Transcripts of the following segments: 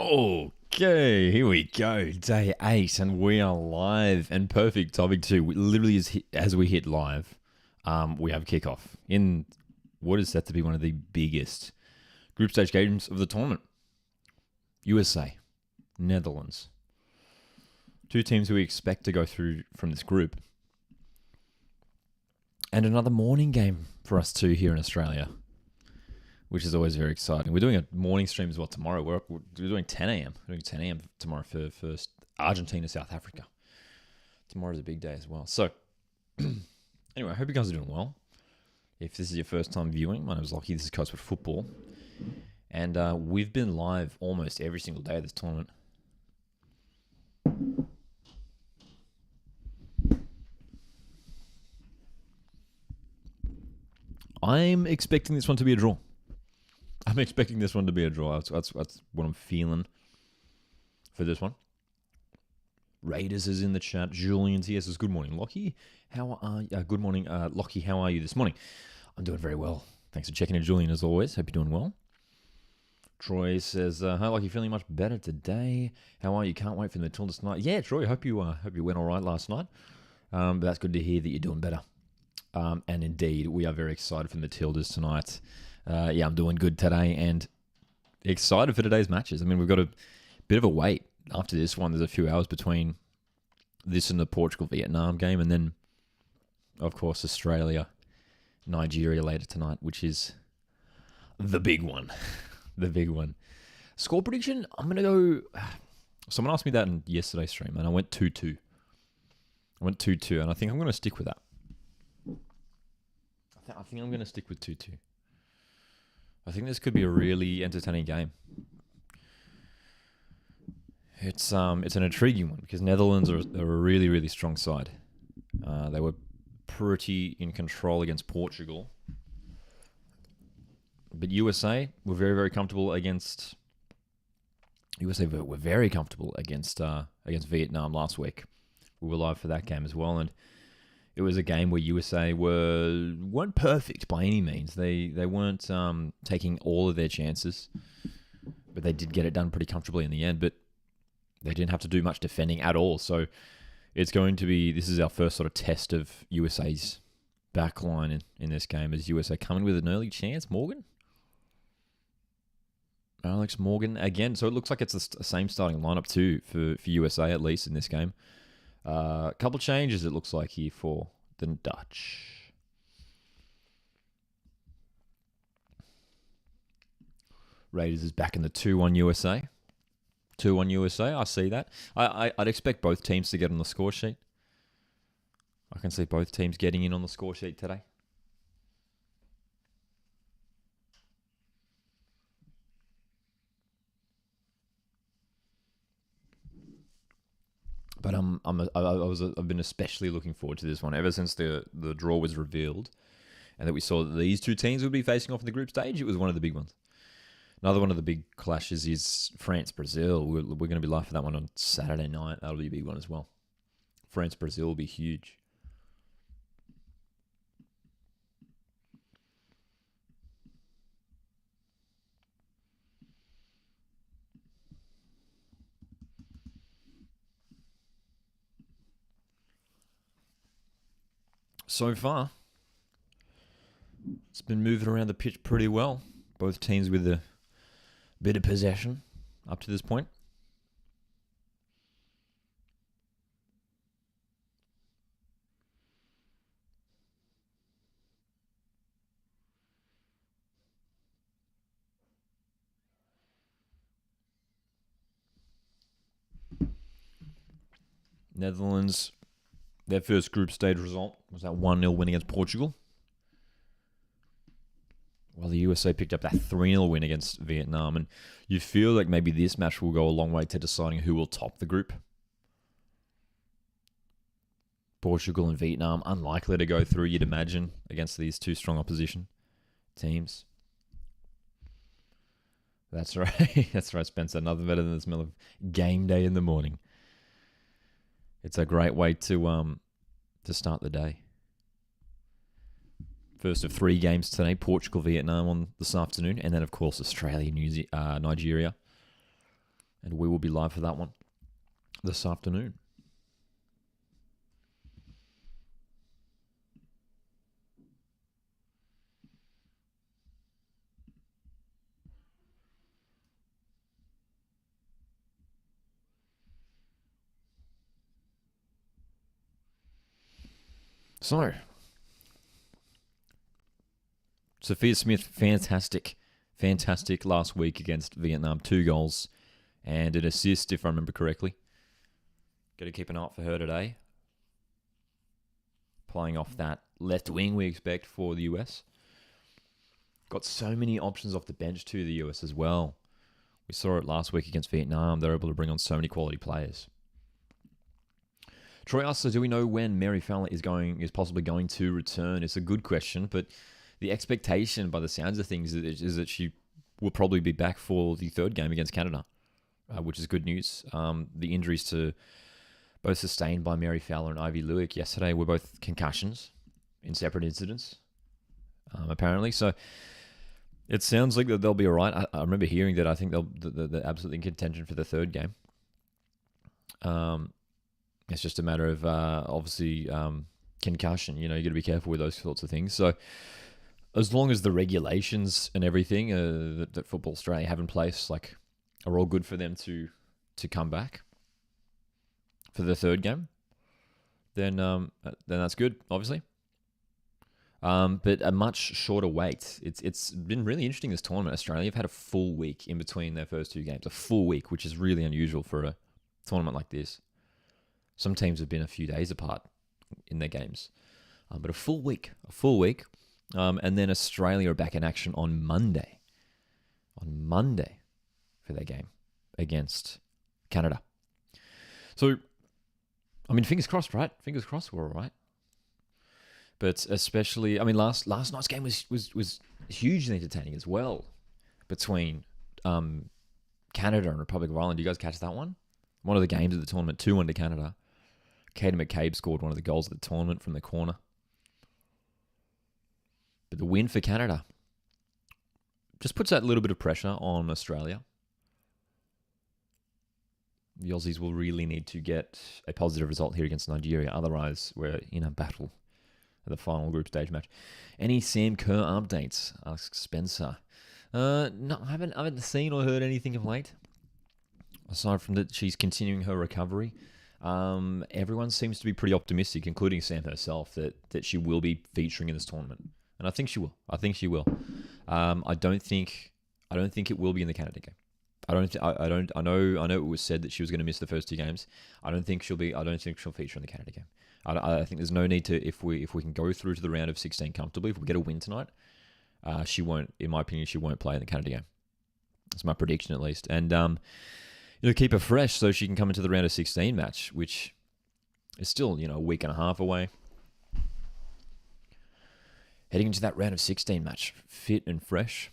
Okay, here we go. Day 8, and we are live and perfect timing too. Literally, as we hit live, we have kickoff in what is set to be one of the biggest group stage games of the tournament. USA, Netherlands. Two teams who we expect to go through from this group. And another morning game for us too here in Australia, which is always very exciting. We're doing a morning stream as well tomorrow. We're doing 10 a.m. We're doing 10 a.m. tomorrow for first Argentina, South Africa. Tomorrow's a big day as well. So, anyway, I hope you guys are doing well. If this is your first time viewing, my name is Lockie. This is Coach with Football. And we've been live almost every single day of this tournament. I'm expecting this one to be a draw. That's what I'm feeling for this one. Raiders is in the chat. Julian's here. Says, good morning, Lockie. Good morning, Lockie. How are you this morning? I'm doing very well. Thanks for checking in, Julian, as always. Hope you're doing well. Troy says, hi, Lockie. Feeling much better today. How are you? Can't wait for the Matildas tonight. Yeah, Troy. Hope you went all right last night. But that's good to hear that you're doing better. And indeed, we are very excited for the Matildas tonight. I'm doing good today and excited for today's matches. I mean, we've got a bit of a wait after this one. There's a few hours between this and the Portugal-Vietnam game, and then, of course, Australia-Nigeria later tonight, which is the big one. The big one. Score prediction, I'm going to go... Someone asked me that in yesterday's stream, and I went 2-2. And I think I'm going to stick with that. I think I'm going to stick with 2-2. I think this could be a really entertaining game. It's an intriguing one because Netherlands are a really, really strong side. They were pretty in control against Portugal. But USA were very, very comfortable against... USA were very comfortable against Vietnam last week. We were live for that game as well, and it was a game where USA weren't perfect by any means. They weren't taking all of their chances, but they did get it done pretty comfortably in the end. But they didn't have to do much defending at all. So it's going to be... This is our first sort of test of USA's backline in this game. Is USA coming with an early chance? Morgan? Alex Morgan again. So it looks like it's the same starting lineup too for USA at least in this game. A couple changes it looks like here for the Dutch. Raiders is back in the 2-1 USA. 2-1 USA, I see that. I'd expect both teams to get on the score sheet. I can see both teams getting in on the score sheet today. But I've been especially looking forward to this one ever since the draw was revealed, and that we saw that these two teams would be facing off in the group stage. It was one of the big ones. Another one of the big clashes is France-Brazil. We're going to be live for that one on Saturday night. That'll be a big one as well. France-Brazil will be huge. So far, it's been moving around the pitch pretty well. Both teams with a bit of possession up to this point. Netherlands, their first group stage result was that 1-0 win against Portugal. While the USA picked up that 3-0 win against Vietnam. And you feel like maybe this match will go a long way to deciding who will top the group. Portugal and Vietnam, unlikely to go through, you'd imagine, against these two strong opposition teams. That's right. That's right, Spencer. Nothing better than the smell of game day in the morning. It's a great way to start the day. First of 3 games today, Portugal, Vietnam on this afternoon, and then, of course, Australia, Nigeria And we will be live for that one this afternoon. So, Sophia Smith, fantastic last week against Vietnam. 2 goals and an assist, if I remember correctly. Got to keep an eye out for her today. Playing off that left wing we expect for the US. Got so many options off the bench to the US as well. We saw it last week against Vietnam. They're able to bring on so many quality players. Troy asks, do we know when Mary Fowler is possibly going to return? It's a good question, but the expectation by the sounds of things is that she will probably be back for the 3rd game against Canada, which is good news. The injuries to both sustained by Mary Fowler and Ivy Lewick yesterday were both concussions in separate incidents, apparently. So it sounds like that they'll be all right. I remember hearing that I think they're absolutely in contention for the 3rd game. It's just a matter of, obviously, concussion. You got to be careful with those sorts of things. So as long as the regulations and everything that Football Australia have in place are all good for them to come back for the 3rd game, then that's good, obviously. But a much shorter wait. It's been really interesting, this tournament. Australia have had a full week in between their first 2 games. A full week, which is really unusual for a tournament like this. Some teams have been a few days apart in their games. But a full week. And then Australia are back in action on Monday. For their game against Canada. So, fingers crossed, right? Fingers crossed we're all right. But especially, last night's game was hugely entertaining as well between Canada and Republic of Ireland. Do you guys catch that one? One of the games of the tournament, 2-1 to Canada. Katie McCabe scored one of the goals of the tournament from the corner. But the win for Canada just puts that little bit of pressure on Australia. The Aussies will really need to get a positive result here against Nigeria. Otherwise, we're in a battle at the final group stage match. Any Sam Kerr updates? Asks Spencer. No, I haven't seen or heard anything of late. Aside from that, she's continuing her recovery. Everyone seems to be pretty optimistic, including Sam herself, that she will be featuring in this tournament, and I think she will. I don't think it will be in the Canada game. I know it was said that she was going to miss the first 2 games. I don't think she'll feature in the Canada game. I think there's no need to, if we can go through to the round of 16 comfortably, if we get a win tonight, she won't, in my opinion, she won't play in the Canada game. That's my prediction, at least. And keep her fresh so she can come into the round of 16 match, which is still, a week and a half away. Heading into that round of 16 match, fit and fresh.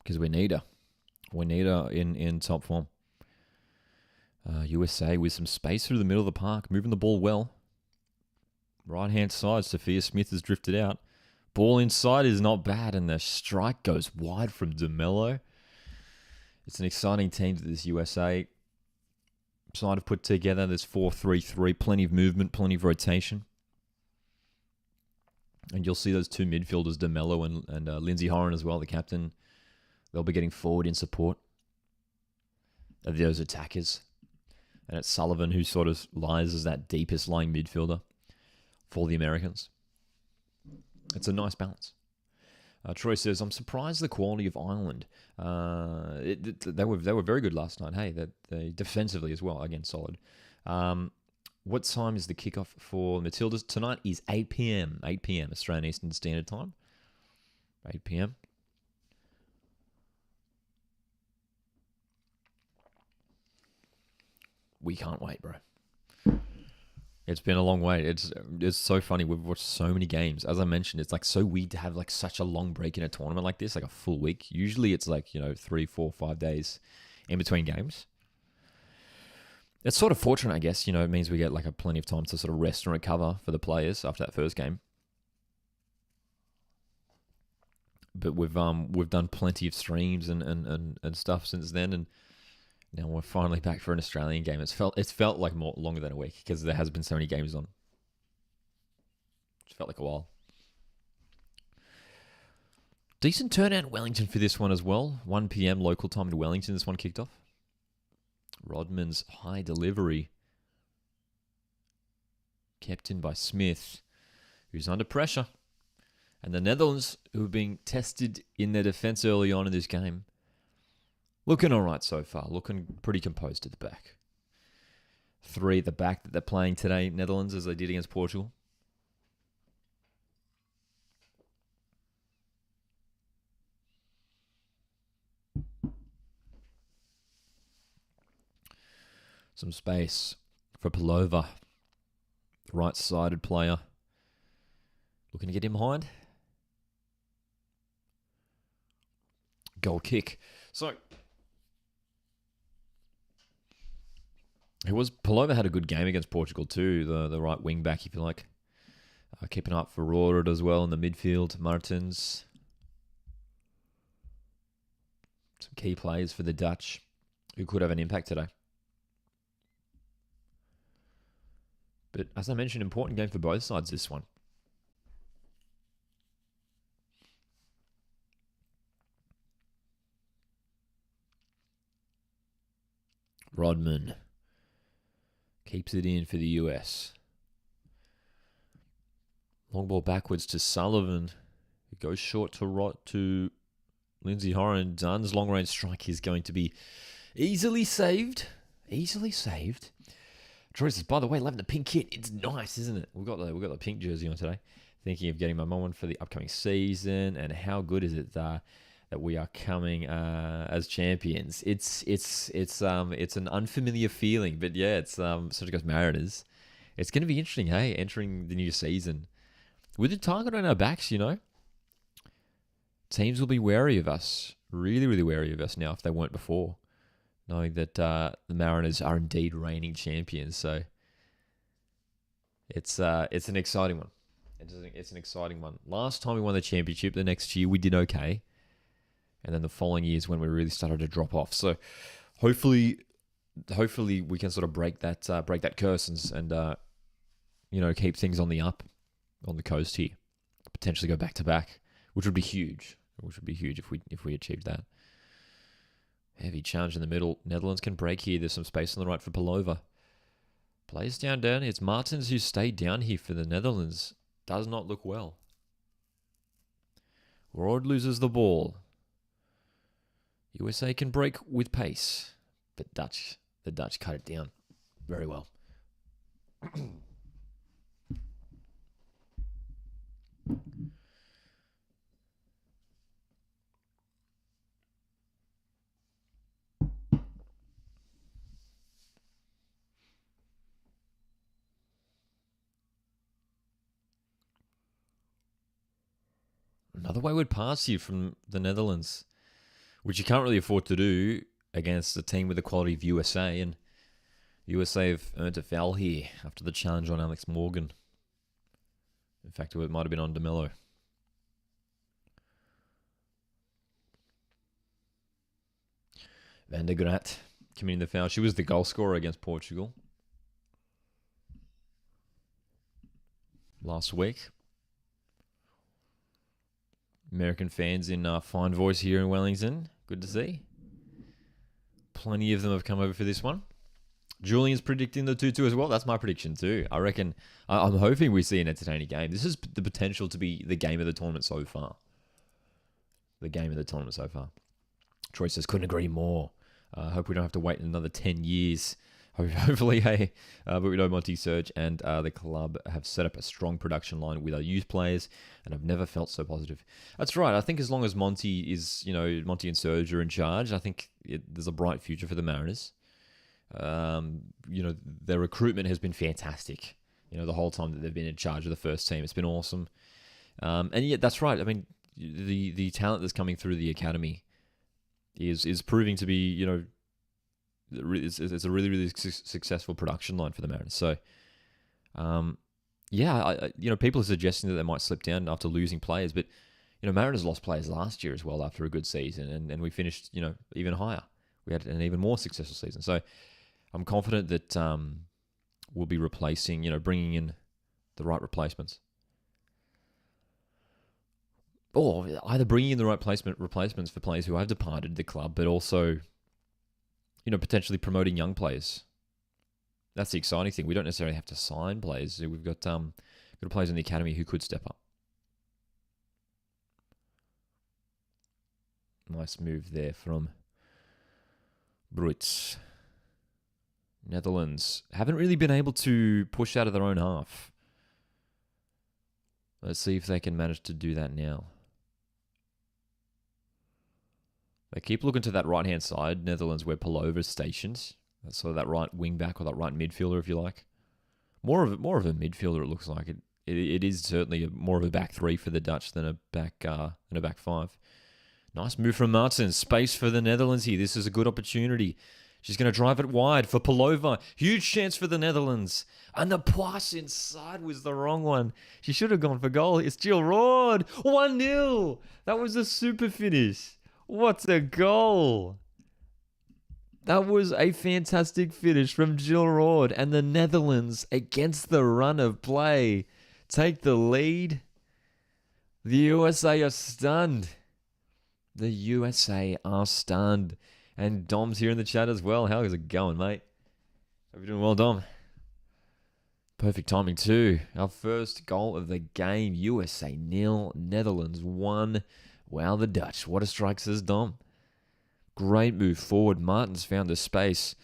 Because we need her. We need her in top form. USA with some space through the middle of the park, moving the ball well. Right-hand side, Sophia Smith has drifted out. Ball inside is not bad, and the strike goes wide from DeMello. It's an exciting team that this USA side have put together. There's 4-3-3, plenty of movement, plenty of rotation. And you'll see those 2 midfielders, DeMello and Lindsay Horan as well, the captain. They'll be getting forward in support of those attackers. And it's Sullivan who sort of lies as that deepest lying midfielder for the Americans. It's a nice balance. Troy says, I'm surprised the quality of Ireland. They were very good last night. Hey, they defensively as well, again, solid. What time is the kickoff for Matildas? Tonight is 8 p.m. 8 p.m. Australian Eastern Standard Time. 8 p.m. We can't wait, bro. It's been a long wait. It's so funny. We've watched so many games. As I mentioned, it's so weird to have such a long break in a tournament like this, a full week. Usually it's 3, 4, 5 days in between games. It's sort of fortunate, I guess. It means we get plenty of time to sort of rest and recover for the players after that first game. but we've done plenty of streams and stuff since then, and now we're finally back for an Australian game. It's felt like more longer than a week because there has been so many games on. It felt like a while. Decent turnout in Wellington for this one as well. 1 p.m. local time in Wellington. This one kicked off. Rodman's high delivery, kept in by Smith, who's under pressure. And the Netherlands, who are being tested in their defence early on in this game, looking all right so far. Looking pretty composed at the back. 3 at the back that they're playing today, Netherlands, as they did against Portugal. Some space for Pelova, right-sided player. Looking to get him behind. Goal kick. So, Pelova had a good game against Portugal too, the right wing back, if you like. Keeping up for Rorid as well in the midfield. Martins. Some key players for the Dutch who could have an impact today. But as I mentioned, important game for both sides, this one. Rodman keeps it in for the US. Long ball backwards to Sullivan. It goes short to Lindsay Horan. Dunn's long range strike is going to be easily saved. Easily saved. Troy says, by the way, loving the pink kit. It's nice, isn't it? We've got the pink jersey on today. Thinking of getting my mum one for the upcoming season. And how good is it that we are coming as champions? It's an unfamiliar feeling, but yeah, it's such goes Mariners. It's going to be interesting, hey, entering the new season with the target on our backs. You know, teams will be wary of us, really, really wary of us now if they weren't before, knowing that the Mariners are indeed reigning champions. So it's an exciting one. It's an exciting one. Last time we won the championship, the next year we did okay. And then the following years when we really started to drop off. So hopefully we can sort of break that curse and keep things on the up on the coast here. Potentially go back to back, which would be huge. Which would be huge if we achieved that. Heavy challenge in the middle. Netherlands can break here. There's some space on the right for Pelova. Plays down. It's Martins who stayed down here for the Netherlands. Does not look well. Rod loses the ball. USA can break with pace, but the Dutch cut it down very well. Another wayward pass here from the Netherlands, which you can't really afford to do against a team with the quality of USA. And USA have earned a foul here after the challenge on Alex Morgan. In fact, it might have been on DeMello. Van der Graat committing the foul. She was the goal scorer against Portugal last week. American fans in fine voice here in Wellington. Good to see. Plenty of them have come over for this one. Julian's predicting the 2-2 as well. That's my prediction too. I reckon, I'm hoping we see an entertaining game. This has the potential to be the game of the tournament so far. The game of the tournament so far. Troy says, couldn't agree more. Hope we don't have to wait another 10 years. Hopefully, hey. But we know Monty Surge and the club have set up a strong production line with our youth players, and I've never felt so positive. That's right. I think as long as Monty and Surge are in charge, I think there's a bright future for the Mariners. Their recruitment has been fantastic. The whole time that they've been in charge of the first team, it's been awesome. And yeah, that's right. I mean, the talent that's coming through the academy is proving to be, it's a really, really successful production line for the Mariners. So, people are suggesting that they might slip down after losing players, but Mariners lost players last year as well after a good season, and we finished, even higher. We had an even more successful season. So I'm confident that we'll be replacing, bringing in the right replacements. Or either bringing in the right replacements for players who have departed the club, but also, potentially promoting young players. That's the exciting thing. We don't necessarily have to sign players. We've got players in the academy who could step up. Nice move there from Bruits. Netherlands haven't really been able to push out of their own half. Let's see if they can manage to do that now. They keep looking to that right-hand side, Netherlands, where Palova's stationed. That's sort of that right wing-back or that right midfielder, if you like. More of a midfielder, it looks like. It is certainly more of a back three for the Dutch than a back five. Nice move from Martin. Space for the Netherlands here. This is a good opportunity. She's going to drive it wide for Palova. Huge chance for the Netherlands. And the pass inside was the wrong one. She should have gone for goal. It's Jill Roord. 1-0. That was a super finish. What a goal. That was a fantastic finish from Jill Roord. And the Netherlands, against the run of play, take the lead. The USA are stunned. The USA are stunned. And Dom's here in the chat as well. How is it going, mate? Hope you're doing well, Dom. Perfect timing too. Our first goal of the game. USA 0, Netherlands 1. Wow, the Dutch. What a strike, says Dom. Great move forward. Martins found the space.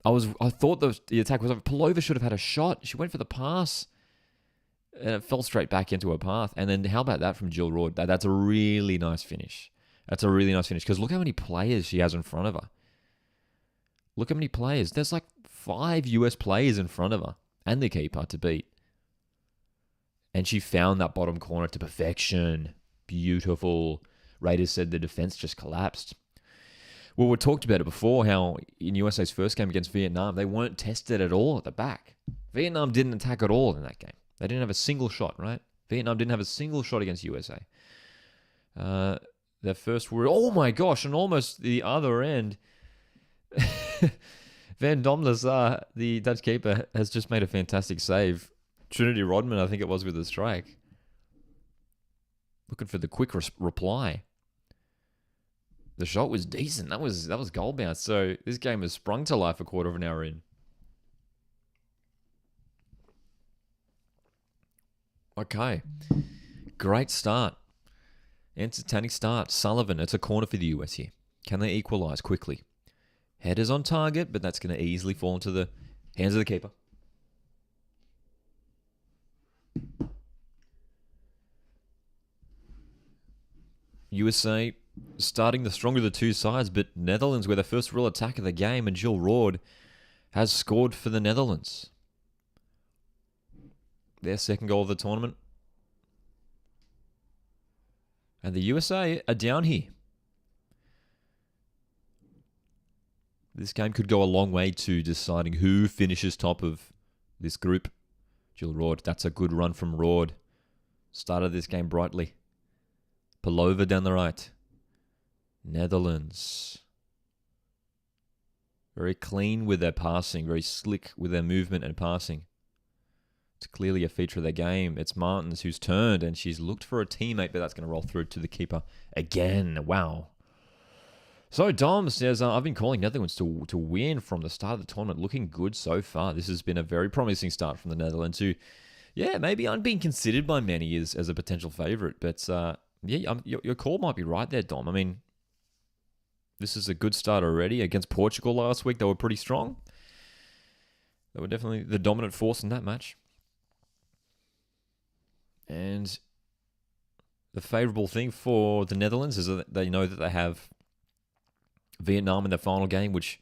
I thought the attack was over. Palova should have had a shot. She went for the pass. And it fell straight back into her path. And then how about that from Jill Roord? That's a really nice finish. That's a really nice finish because look how many players she has in front of her. Look how many players. There's like 5 US players in front of her and the keeper to beat. And she found that bottom corner to perfection. Beautiful. Raiders said the defense just collapsed. Well, we talked about it before, how in USA's first game against Vietnam, they weren't tested at all at the back. Vietnam didn't attack at all in that game. They didn't have a single shot, right? Vietnam didn't have a single shot against USA. Their first were, oh my gosh, and almost the other end. Van Domler, the Dutch keeper, has just made a fantastic save. Trinity Rodman, I think it was, with the strike. Looking for the quick reply. The shot was decent. That was goal bounce. So this game has sprung to life a quarter of an hour in. Okay. Great start. Entertaining start. Sullivan, it's a corner for the US here. Can they equalise quickly? Headers on target, but that's going to easily fall into the hands of the keeper. USA starting the stronger of the two sides, but Netherlands were the first real attack of the game, and Jill Roord has scored for the Netherlands. Their second goal of the tournament. And the USA are down here. This game could go a long way to deciding who finishes top of this group. Jill Roord, that's a good run from Roord. Started this game brightly. Palova down the right. Netherlands. Very clean with their passing, very slick with their movement and passing. It's clearly a feature of their game. It's Martins who's turned, and she's looked for a teammate, but that's going to roll through to the keeper again. Wow. So Dom says, I've been calling Netherlands to win from the start of the tournament. Looking good so far. This has been a very promising start from the Netherlands, who, yeah, maybe aren't being considered by many as a potential favourite. But, yeah, your call might be right there, Dom. I mean, this is a good start already. Against Portugal last week, they were pretty strong. They were definitely the dominant force in that match. And the favourable thing for the Netherlands is that they know that they have Vietnam in their final game, which,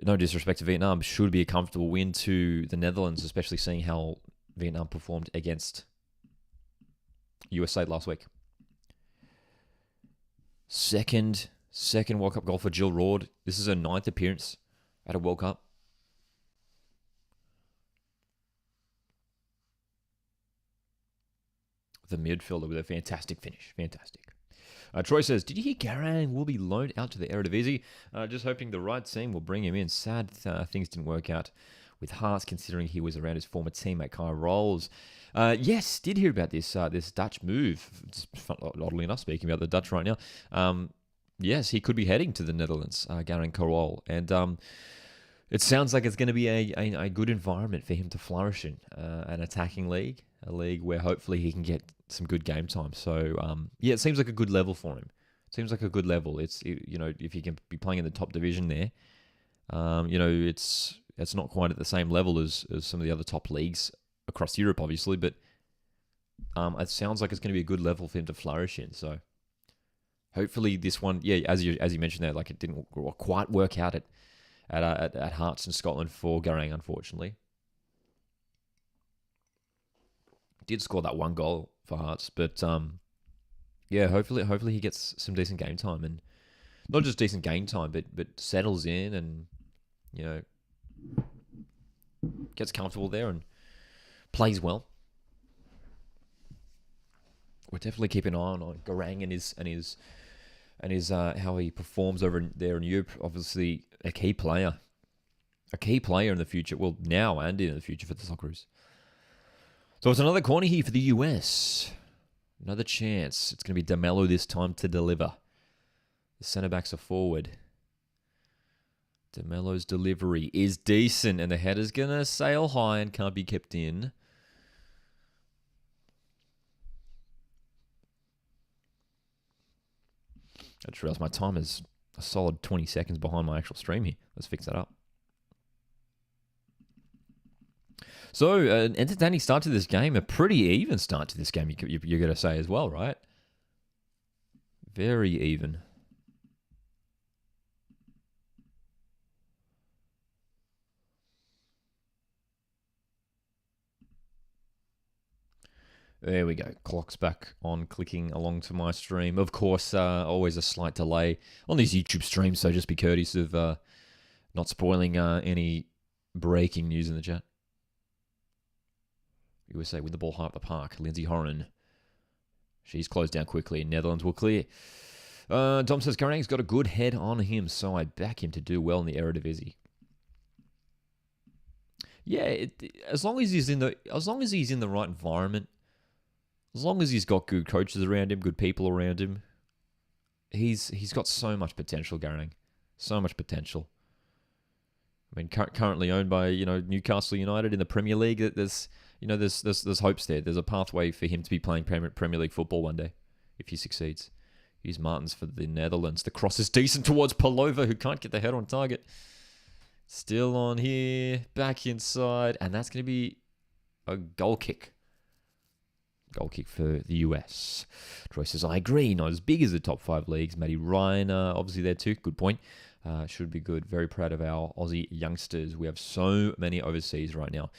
no disrespect to Vietnam, should be a comfortable win to the Netherlands, especially seeing how Vietnam performed against USA last week. Second World Cup goal for Jill Roord. This is her 9th appearance at a World Cup. the midfielder with a fantastic finish. Fantastic. Troy says, did you hear Garang will be loaned out to the Eredivisie? Just hoping the right team will bring him in. Sad things didn't work out with Hearts, considering he was around his former teammate Kai Rolls. Yes, did hear about this this Dutch move. Oddly enough, speaking about the Dutch right now. Yes, he could be heading to the Netherlands, Garang Karol. And it sounds like it's going to be a good environment for him to flourish in, an attacking league, a league where hopefully he can get some good game time. So, yeah, it seems like a good level for him. Seems like a good level. If he can be playing in the top division there, it's not quite at the same level as some of the other top leagues across Europe, obviously, but it sounds like it's going to be a good level for him to flourish in. So, hopefully this one, yeah, as you mentioned there, like it didn't quite work out at Hearts in Scotland for Garang, unfortunately. Did score that one goal for Hearts, but yeah, hopefully he gets some decent game time, and not just decent game time, but settles in and gets comfortable there and plays well. We're definitely keeping an eye on Garang and his how he performs over there in Europe. Obviously, a key player in the future. Well, now and in the future for the Socceroos. So it's another corner here for the US. Another chance. It's going to be DeMello this time to deliver. The centre backs are forward. DeMello's delivery is decent, and the header's going to sail high and can't be kept in. I just realised my time is a solid 20 seconds behind my actual stream here. Let's fix that up. So, an entertaining start to this game. A pretty even start to this game, you're going to say as well, right? Very even. There we go. Clock's back on, clicking along to my stream. Of course, always a slight delay on these YouTube streams, so just be courteous of not spoiling any breaking news in the chat. USA with the ball high up the park. Lindsay Horan. She's closed down quickly. Netherlands will clear. Dom says Garang's got a good head on him, so I back him to do well in the Eredivisie. Yeah, as long as he's in the right environment, as long as he's got good coaches around him, good people around him, he's got so much potential, Garang. So much potential. I mean, currently owned by Newcastle United in the Premier League. There's hopes there. There's a pathway for him to be playing Premier League football one day if he succeeds. Here's Martins for the Netherlands. The cross is decent towards Palova, who can't get the head on target. Still on here, back inside, and that's going to be a goal kick. Goal kick for the US. Troy says, I agree, not as big as the top 5 leagues. Matty Ryan, obviously there too. Good point. Should be good. Very proud of our Aussie youngsters. We have so many overseas right now.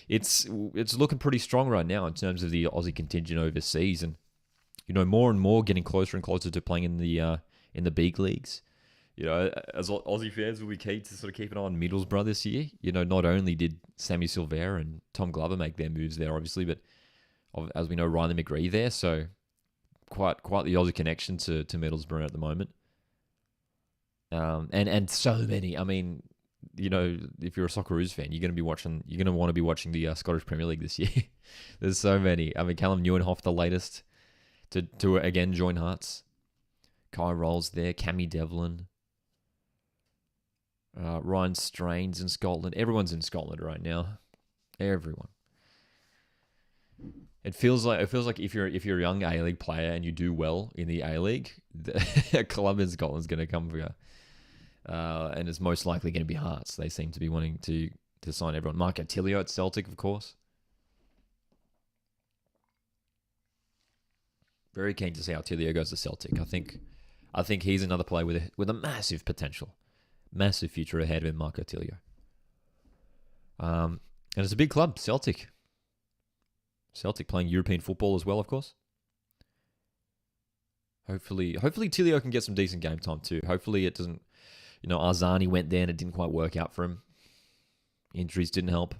It's looking pretty strong right now in terms of the Aussie contingent overseas, and more and more getting closer and closer to playing in the big leagues. As Aussie fans, will be keen to sort of keep an eye on Middlesbrough this year. Not only did Sammy Silvera and Tom Glover make their moves there, obviously, but as we know, Riley McGree there. So quite the Aussie connection to Middlesbrough at the moment. And so many. I mean, if you're a Socceroos fan, you're going to want to be watching the Scottish Premier League this year. There's so many. I mean, Callum Neuenhoff, the latest to again join Hearts. Kai Rolls there, Cammy Devlin. Ryan Strains in Scotland. Everyone's in Scotland right now. Everyone. It feels like if you're a young A-League player and you do well in the A-League, a club in Scotland's going to come for you. And it's most likely going to be Hearts. They seem to be wanting to sign everyone. Mark Attilio at Celtic, of course. Very keen to see how Attilio goes to Celtic. I think he's another player with a massive potential. Massive future ahead of him, Mark Attilio. And it's a big club, Celtic. Celtic playing European football as well, of course. Hopefully Tilio can get some decent game time too. Hopefully it doesn't, Arzani went there and it didn't quite work out for him. Injuries didn't help.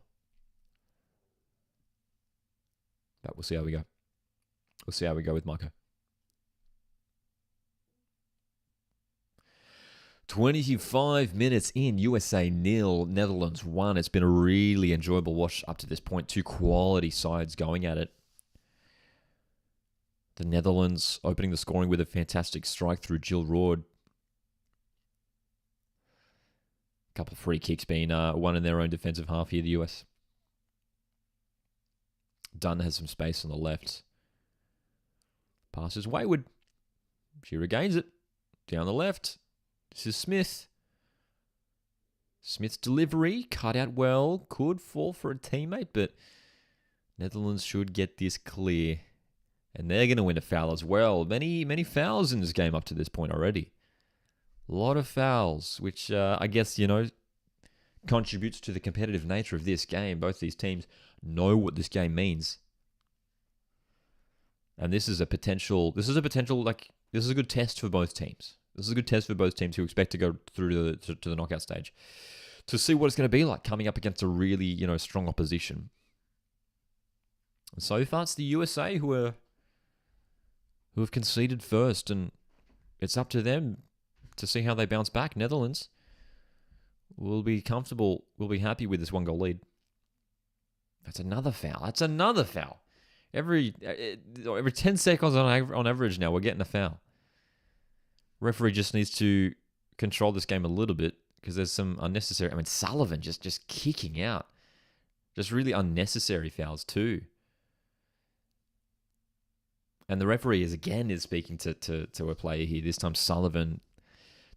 But we'll see how we go. We'll see how we go with Marco. 25 minutes in, USA 0, Netherlands 1. It's been a really enjoyable watch up to this point. Two quality sides going at it. The Netherlands opening the scoring with a fantastic strike through Jill Roord. A couple of free kicks being won in their own defensive half here, the US. Dunn has some space on the left. Passes wayward. She regains it. Down the left. This is Smith. Smith's delivery, cut out well, could fall for a teammate, but Netherlands should get this clear. And they're going to win a foul as well. Many fouls in this game up to this point already. A lot of fouls, which I guess, contributes to the competitive nature of this game. Both these teams know what this game means. And this is a good test for both teams. This is a good test for both teams who expect to go through to the knockout stage to see what it's going to be like coming up against a really, strong opposition. And so far, it's the USA who have conceded first, and it's up to them to see how they bounce back. Netherlands will be comfortable, will be happy with this 1-goal lead. That's another foul. Every 10 seconds on average now, we're getting a foul. Referee just needs to control this game a little bit because there's some unnecessary... Sullivan just kicking out. Just really unnecessary fouls too. And the referee is speaking to a player here. This time Sullivan,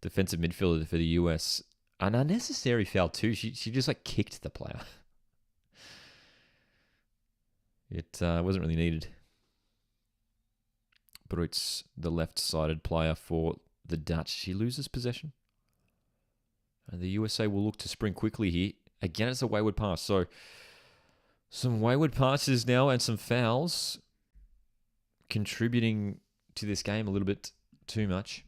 defensive midfielder for the US. An unnecessary foul too. She just kicked the player. It wasn't really needed. But it's the left-sided player for the Dutch. She loses possession. And the USA will look to spring quickly here. Again, it's a wayward pass. So, some wayward passes now and some fouls contributing to this game a little bit too much.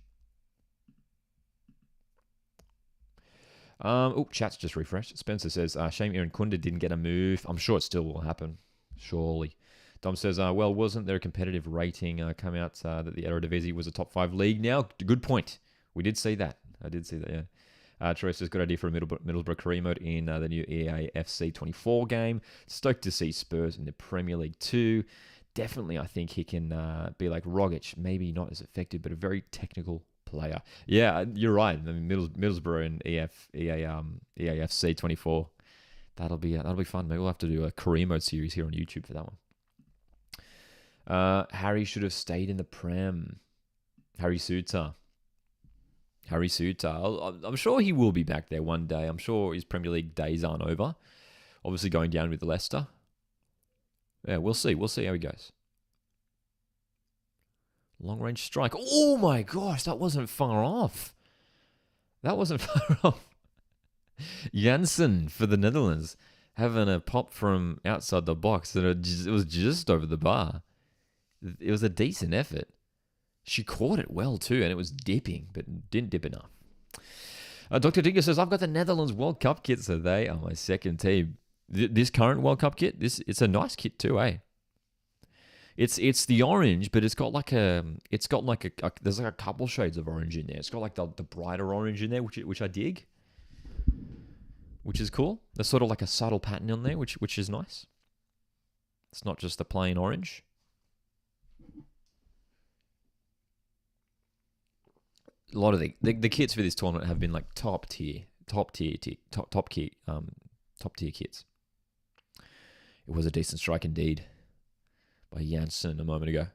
Chat's just refreshed. Spencer says, shame Aaron Kunda didn't get a move. I'm sure it still will happen. Surely. Dom says, wasn't there a competitive rating come out that the Eredivisie was a top 5 league now? Good point. We did see that. I did see that, yeah. Troy says, good idea for a Middlesbrough career mode in the new EA FC 24 game. Stoked to see Spurs in the Premier League too. Definitely, I think he can be like Rogic. Maybe not as effective, but a very technical player. Yeah, you're right. Middlesbrough and EAFC 24. That'll be fun. Maybe we'll have to do a career mode series here on YouTube for that one. Harry should have stayed in the Prem. Harry Suter. I'm sure he will be back there one day. I'm sure his Premier League days aren't over. Obviously going down with Leicester. Yeah, we'll see. We'll see how he goes. Long range strike. Oh my gosh, that wasn't far off. Janssen for the Netherlands having a pop from outside the box, and it was just over the bar. It was a decent effort. She caught it well too, and it was dipping, but didn't dip enough. Dr. Digger says, I've got the Netherlands World Cup kit, so they are my second team. This current World Cup kit, it's a nice kit too, eh? It's the orange, but it's got there's a couple shades of orange in there. It's got the brighter orange in there, which I dig, which is cool. There's sort of like a subtle pattern on there, which is nice. It's not just the plain orange. A lot of the kits for this tournament have been top tier kits. It was a decent strike indeed by Janssen a moment ago.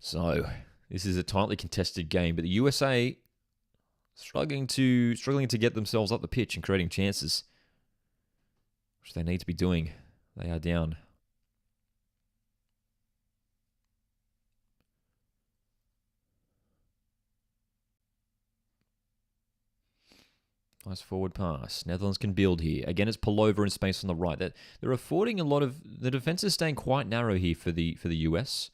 So this is a tightly contested game, but the USA struggling to get themselves up the pitch and creating chances, which they need to be doing. They are down. Nice forward pass. Netherlands can build here. Again, it's Pullover in space on the right. They're affording a lot of... The defense is staying quite narrow here for the US.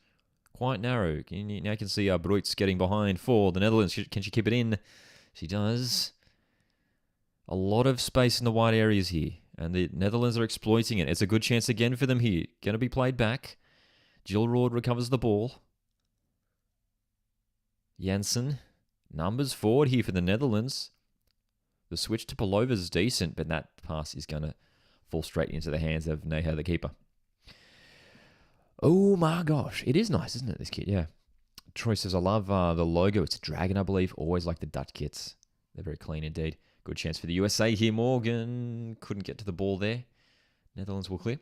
Quite narrow. Now you can see Bruits getting behind for the Netherlands. Can she keep it in? She does. A lot of space in the wide areas here. And the Netherlands are exploiting it. It's a good chance again for them here. Going to be played back. Gilroyd recovers the ball. Janssen. Numbers forward here for the Netherlands. The switch to Palova is decent, but that pass is going to fall straight into the hands of Neha, the keeper. Oh my gosh. It is nice, isn't it, this kit? Yeah. Troy says, I love the logo. It's a dragon, I believe. Always like the Dutch kits. They're very clean indeed. Good chance for the USA here. Morgan couldn't get to the ball there. Netherlands will clear.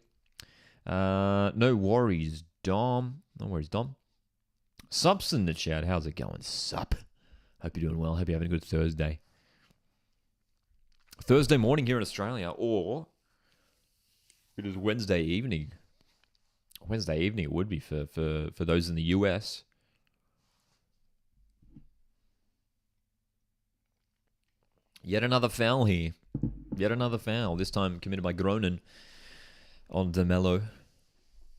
No worries, Dom. No worries, Dom. Sup's in the chat. How's it going, Sup? Hope you're doing well. Hope you're having a good Thursday. Thursday morning here in Australia, or it is Wednesday evening. Wednesday evening it would be for those in the US. Yet another foul here. Yet another foul. This time committed by Groningen on De Mello.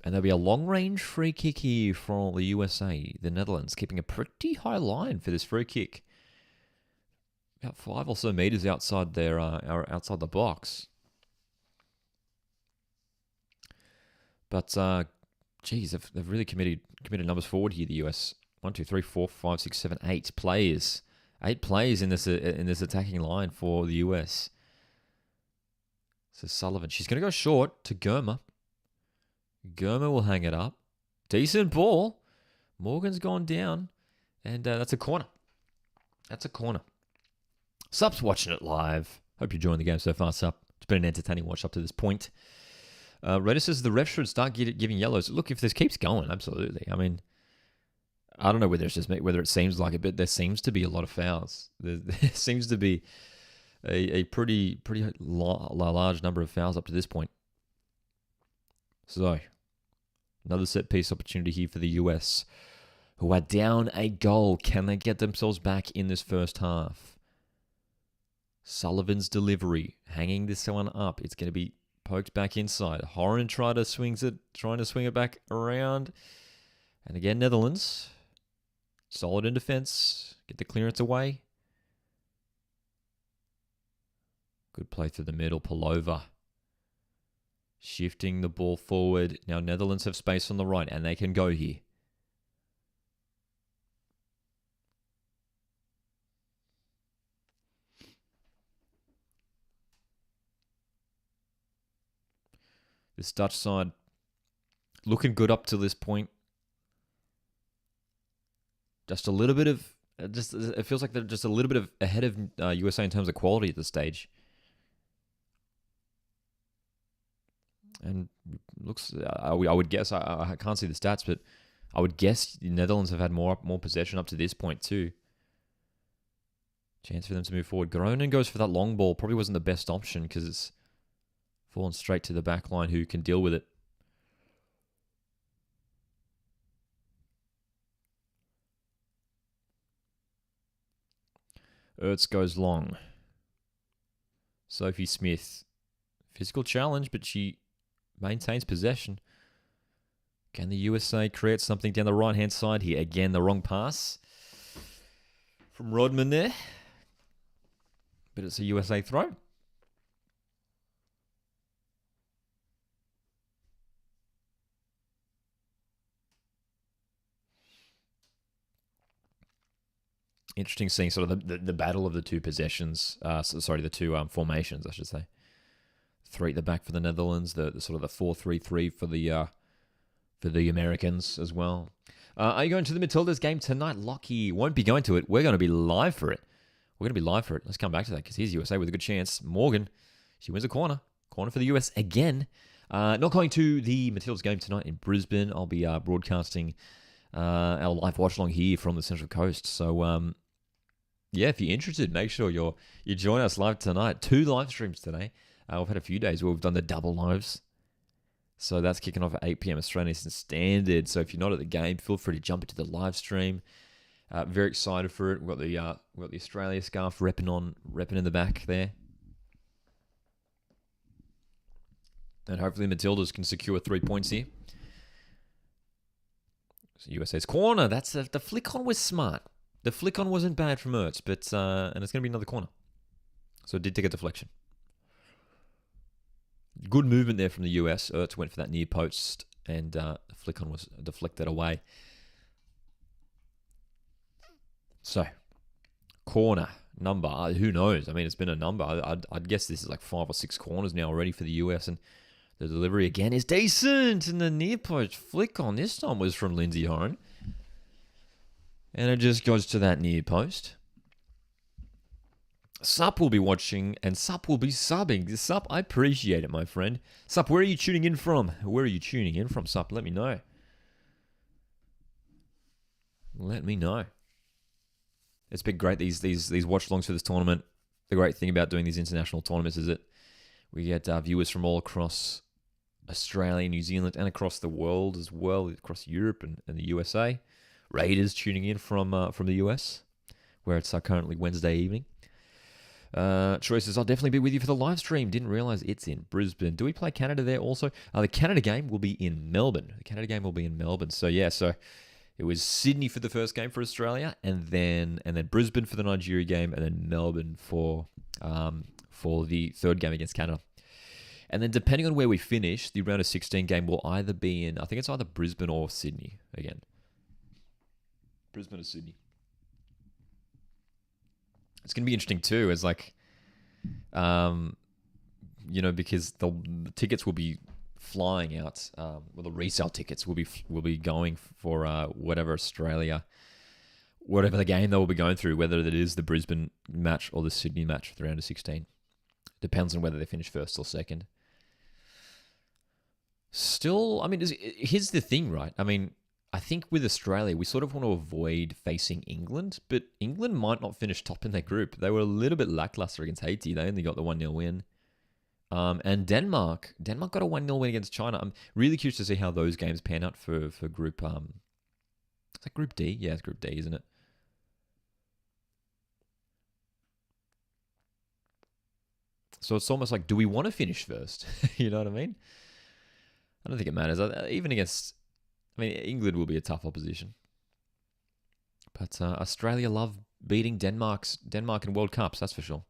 And there'll be a long-range free kick here for the USA. The Netherlands keeping a pretty high line for this free kick. About 5 or so meters outside their outside the box. But geez, they've really committed numbers forward here. The US 1, 2, 3, 4, 5, 6, 7, 8 players. 8 players in this attacking line for the US. So Sullivan, she's going to go short to Germa. Germa will hang it up. Decent ball. Morgan's gone down, and that's a corner. That's a corner. Sup's watching it live. Hope you're enjoying the game so far, Sup. It's been an entertaining watch up to this point. Redis says the ref should start giving yellows. Look, if this keeps going, absolutely. I mean, I don't know whether it's just me, whether it seems like it, but there seems to be a lot of fouls. There seems to be a pretty large number of fouls up to this point. So, another set piece opportunity here for the US, who are down a goal. Can they get themselves back in this first half? Sullivan's delivery, hanging this one up. It's going to be poked back inside. Horan trying to swing it back around. And again, Netherlands. Solid in defense. Get the clearance away. Good play through the middle. Palova. Shifting the ball forward. Now Netherlands have space on the right, and they can go here. This Dutch side looking good up to this point. Just a little bit of, it feels like they're just a little bit of ahead of USA in terms of quality at this stage. And looks, I would guess, I can't see the stats, but I would guess the Netherlands have had more possession up to this point too. Chance for them to move forward. Groningen goes for that long ball. Probably wasn't the best option because it's fallen straight to the back line who can deal with it. Ertz goes long. Sophie Smith. Physical challenge, but she maintains possession. Can the USA create something down the right-hand side here? Again, the wrong pass from Rodman there. But it's a USA throw. Interesting seeing sort of the battle of the two possessions. The two formations, I should say. 3 at the back for the Netherlands. The sort of the 4-3-3 for the Americans as well. Are you going to the Matildas game tonight? Lockie won't be going to it. We're going to be live for it. Let's come back to that because here's USA with a good chance. Morgan, she wins a corner. Corner for the US again. Not going to the Matildas game tonight in Brisbane. I'll be broadcasting our live watch-along here from the Central Coast. So, yeah, if you're interested, make sure you join us live tonight. 2 live streams today. We've had a few days where we've done the double lives. So that's kicking off at 8 p.m. Australian Eastern Standard. So if you're not at the game, feel free to jump into the live stream. Very excited for it. We've got the Australia scarf repping in the back there. And hopefully Matildas can secure 3 points here. So USA's corner. That's the flick on was smart. The flick on wasn't bad from Ertz, but and it's going to be another corner. So it did take a deflection. Good movement there from the US. Ertz went for that near post, and Flickon was deflected away. So, corner number, who knows? I mean, it's been a number. I'd guess this is like 5 or 6 corners now already for the US, and the delivery again is decent. And the near post flick on this time was from Lindsay Horan. And it just goes to that near post. Sup will be watching, and Sup will be subbing. Sup, I appreciate it, my friend. Sup, where are you tuning in from? Where are you tuning in from, Sup? Let me know. Let me know. It's been great, these watch-alongs for this tournament. The great thing about doing these international tournaments is that we get viewers from all across Australia, New Zealand, and across the world as well, across Europe and the USA. Raiders tuning in from the US, where it's currently Wednesday evening. Choices, I'll definitely be with you for the live stream. Didn't realize it's in Brisbane. Do we play Canada there also? The Canada game will be in Melbourne. So yeah, so it was Sydney for the first game for Australia, and then Brisbane for the Nigeria game, and then Melbourne for the third game against Canada. And then depending on where we finish, the round of 16 game will either be in, I think it's either Brisbane or Sydney again. Brisbane or Sydney. It's going to be interesting too, as like, because the tickets will be flying out. The resale tickets will be going for whatever the game they will be going through, whether it is the Brisbane match or the Sydney match for the round of 16. Depends on whether they finish first or second. Still, I mean, here's the thing, right? I mean, I think with Australia, we sort of want to avoid facing England, but England might not finish top in their group. They were a little bit lackluster against Haiti. They only got the 1-0 win. And Denmark got a 1-0 win against China. I'm really curious to see how those games pan out for group, is that Group D? Yeah, it's Group D, isn't it? So it's almost like, do we want to finish first? You know what I mean? I don't think it matters. Even against... I mean, England will be a tough opposition. But Australia love beating Denmark in World Cups, that's for sure.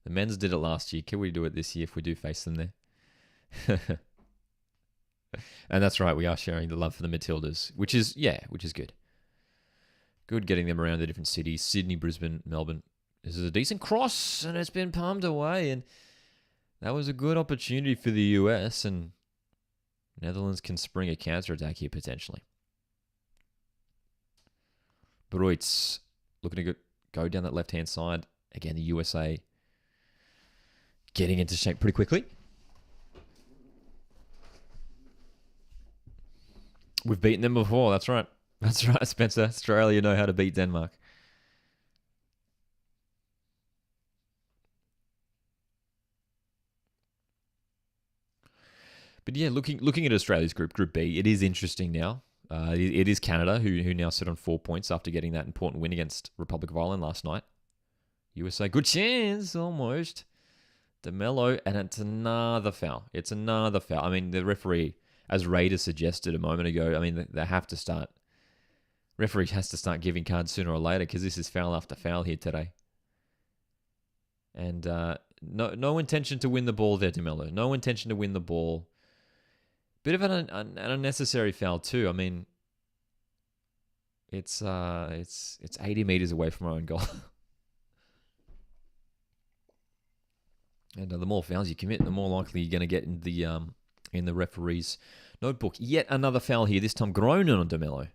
The men's did it last year. Can we do it this year if we do face them there? And that's right, we are sharing the love for the Matildas, which is good. Good getting them around the different cities. Sydney, Brisbane, Melbourne. This is a decent cross, and it's been palmed away. And that was a good opportunity for the US, and Netherlands can spring a counter-attack here, potentially. Bruits looking to go down that left-hand side. Again, the USA getting into shape pretty quickly. We've beaten them before. That's right. That's right, Spencer. Australia know how to beat Denmark. But yeah, looking at Australia's Group B, it is interesting now. It is Canada who now sit on 4 points after getting that important win against Republic of Ireland last night. USA, good chance, almost. DeMello, and it's another foul. I mean, the referee, as Raiders suggested a moment ago, I mean, they have to start. Referee has to start giving cards sooner or later, because this is foul after foul here today. And no intention to win the ball there, DeMello. No intention to win the ball. Bit of an unnecessary foul too. I mean, it's 80 meters away from our own goal. And the more fouls you commit, the more likely you're going to get in the referee's notebook. Yet another foul here. This time, Groningen on DeMello.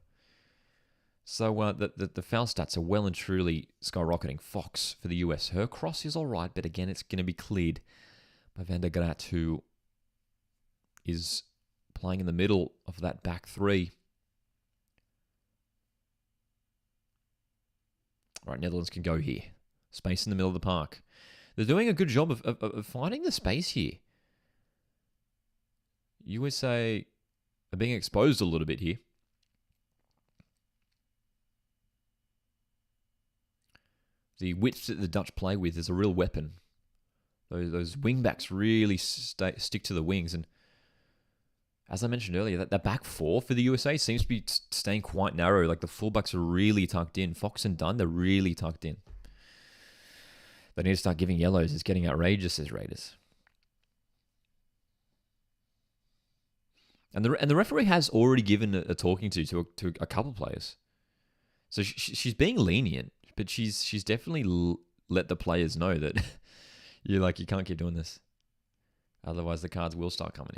So the foul stats are well and truly skyrocketing. Fox for the US. Her cross is all right, but again, it's going to be cleared by Van der Graat, who is playing in the middle of that back three. All right, Netherlands can go here. Space in the middle of the park. They're doing a good job of finding the space here. USA are being exposed a little bit here. The width that the Dutch play with is a real weapon. Those wing-backs really stick to the wings. And as I mentioned earlier, that back four for the USA seems to be staying quite narrow. Like the fullbacks are really tucked in. Fox and Dunn, they're really tucked in. They need to start giving yellows. It's getting outrageous, says Raiders. And the referee has already given a talking to a couple players. So she's being lenient, but she's definitely let the players know that you can't keep doing this. Otherwise, the cards will start coming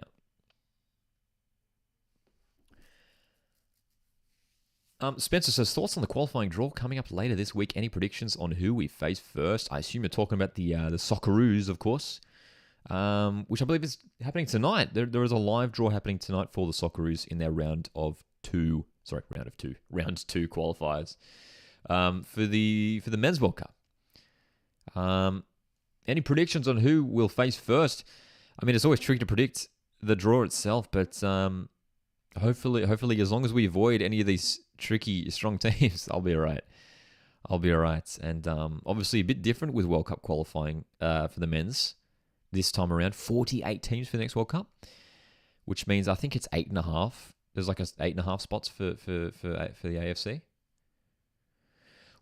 out. Spencer says, thoughts on the qualifying draw coming up later this week. Any predictions on who we face first? I assume you're talking about the Socceroos, of course, which I believe is happening tonight. There is a live draw happening tonight for the Socceroos in their round two qualifiers for the Men's World Cup. Any predictions on who will face first? I mean, it's always tricky to predict the draw itself, but hopefully, as long as we avoid any of these tricky, strong teams, I'll be all right. And obviously, a bit different with World Cup qualifying for the men's this time around. 48 teams for the next World Cup, which means I think it's 8.5. There's like 8.5 spots for the AFC,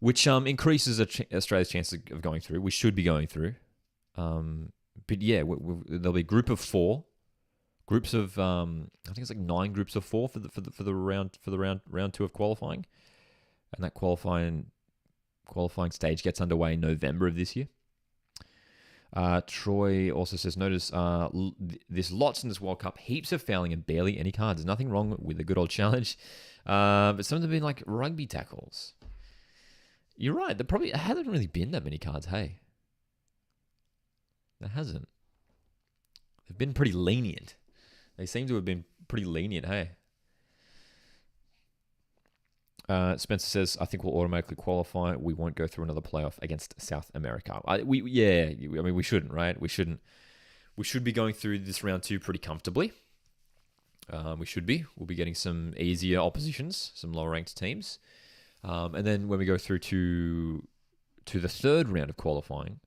which increases Australia's chance of going through. We should be going through. But yeah, there'll be a group of 4. Groups of I think it's like 9 groups of 4 for the round 2 of qualifying, and that qualifying stage gets underway in November of this year. Troy also says, notice there's lots in this World Cup, heaps of fouling and barely any cards. There's nothing wrong with a good old challenge, but some of them have been like rugby tackles. You're right. There probably hasn't really been that many cards. Hey, there hasn't. They've been pretty lenient. They seem to have been pretty lenient, hey. Spencer says, I think we'll automatically qualify. We won't go through another playoff against South America. We shouldn't, right? We shouldn't. We should be going through this round 2 pretty comfortably. We should be. We'll be getting some easier oppositions, some lower-ranked teams. And then when we go through to the third round of qualifying,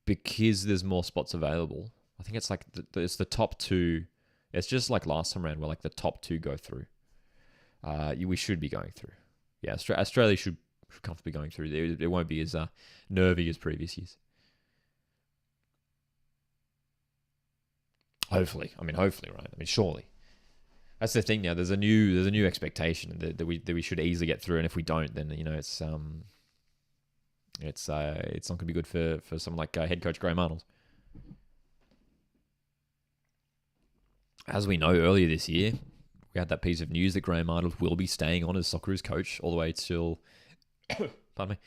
because there's more spots available, I think it's like it's the top 2. It's just like last time around where like the top 2 go through. We should be going through. Yeah, Australia should comfortably going through. It won't be as nervy as previous years. Hopefully, right? I mean, surely. That's the thing now. There's a new expectation that we should easily get through, and if we don't, then it's not going to be good for someone like head coach Graham Arnold. As we know, earlier this year, we had that piece of news that Graham Arnold will be staying on as Socceroos coach all the way till, pardon me,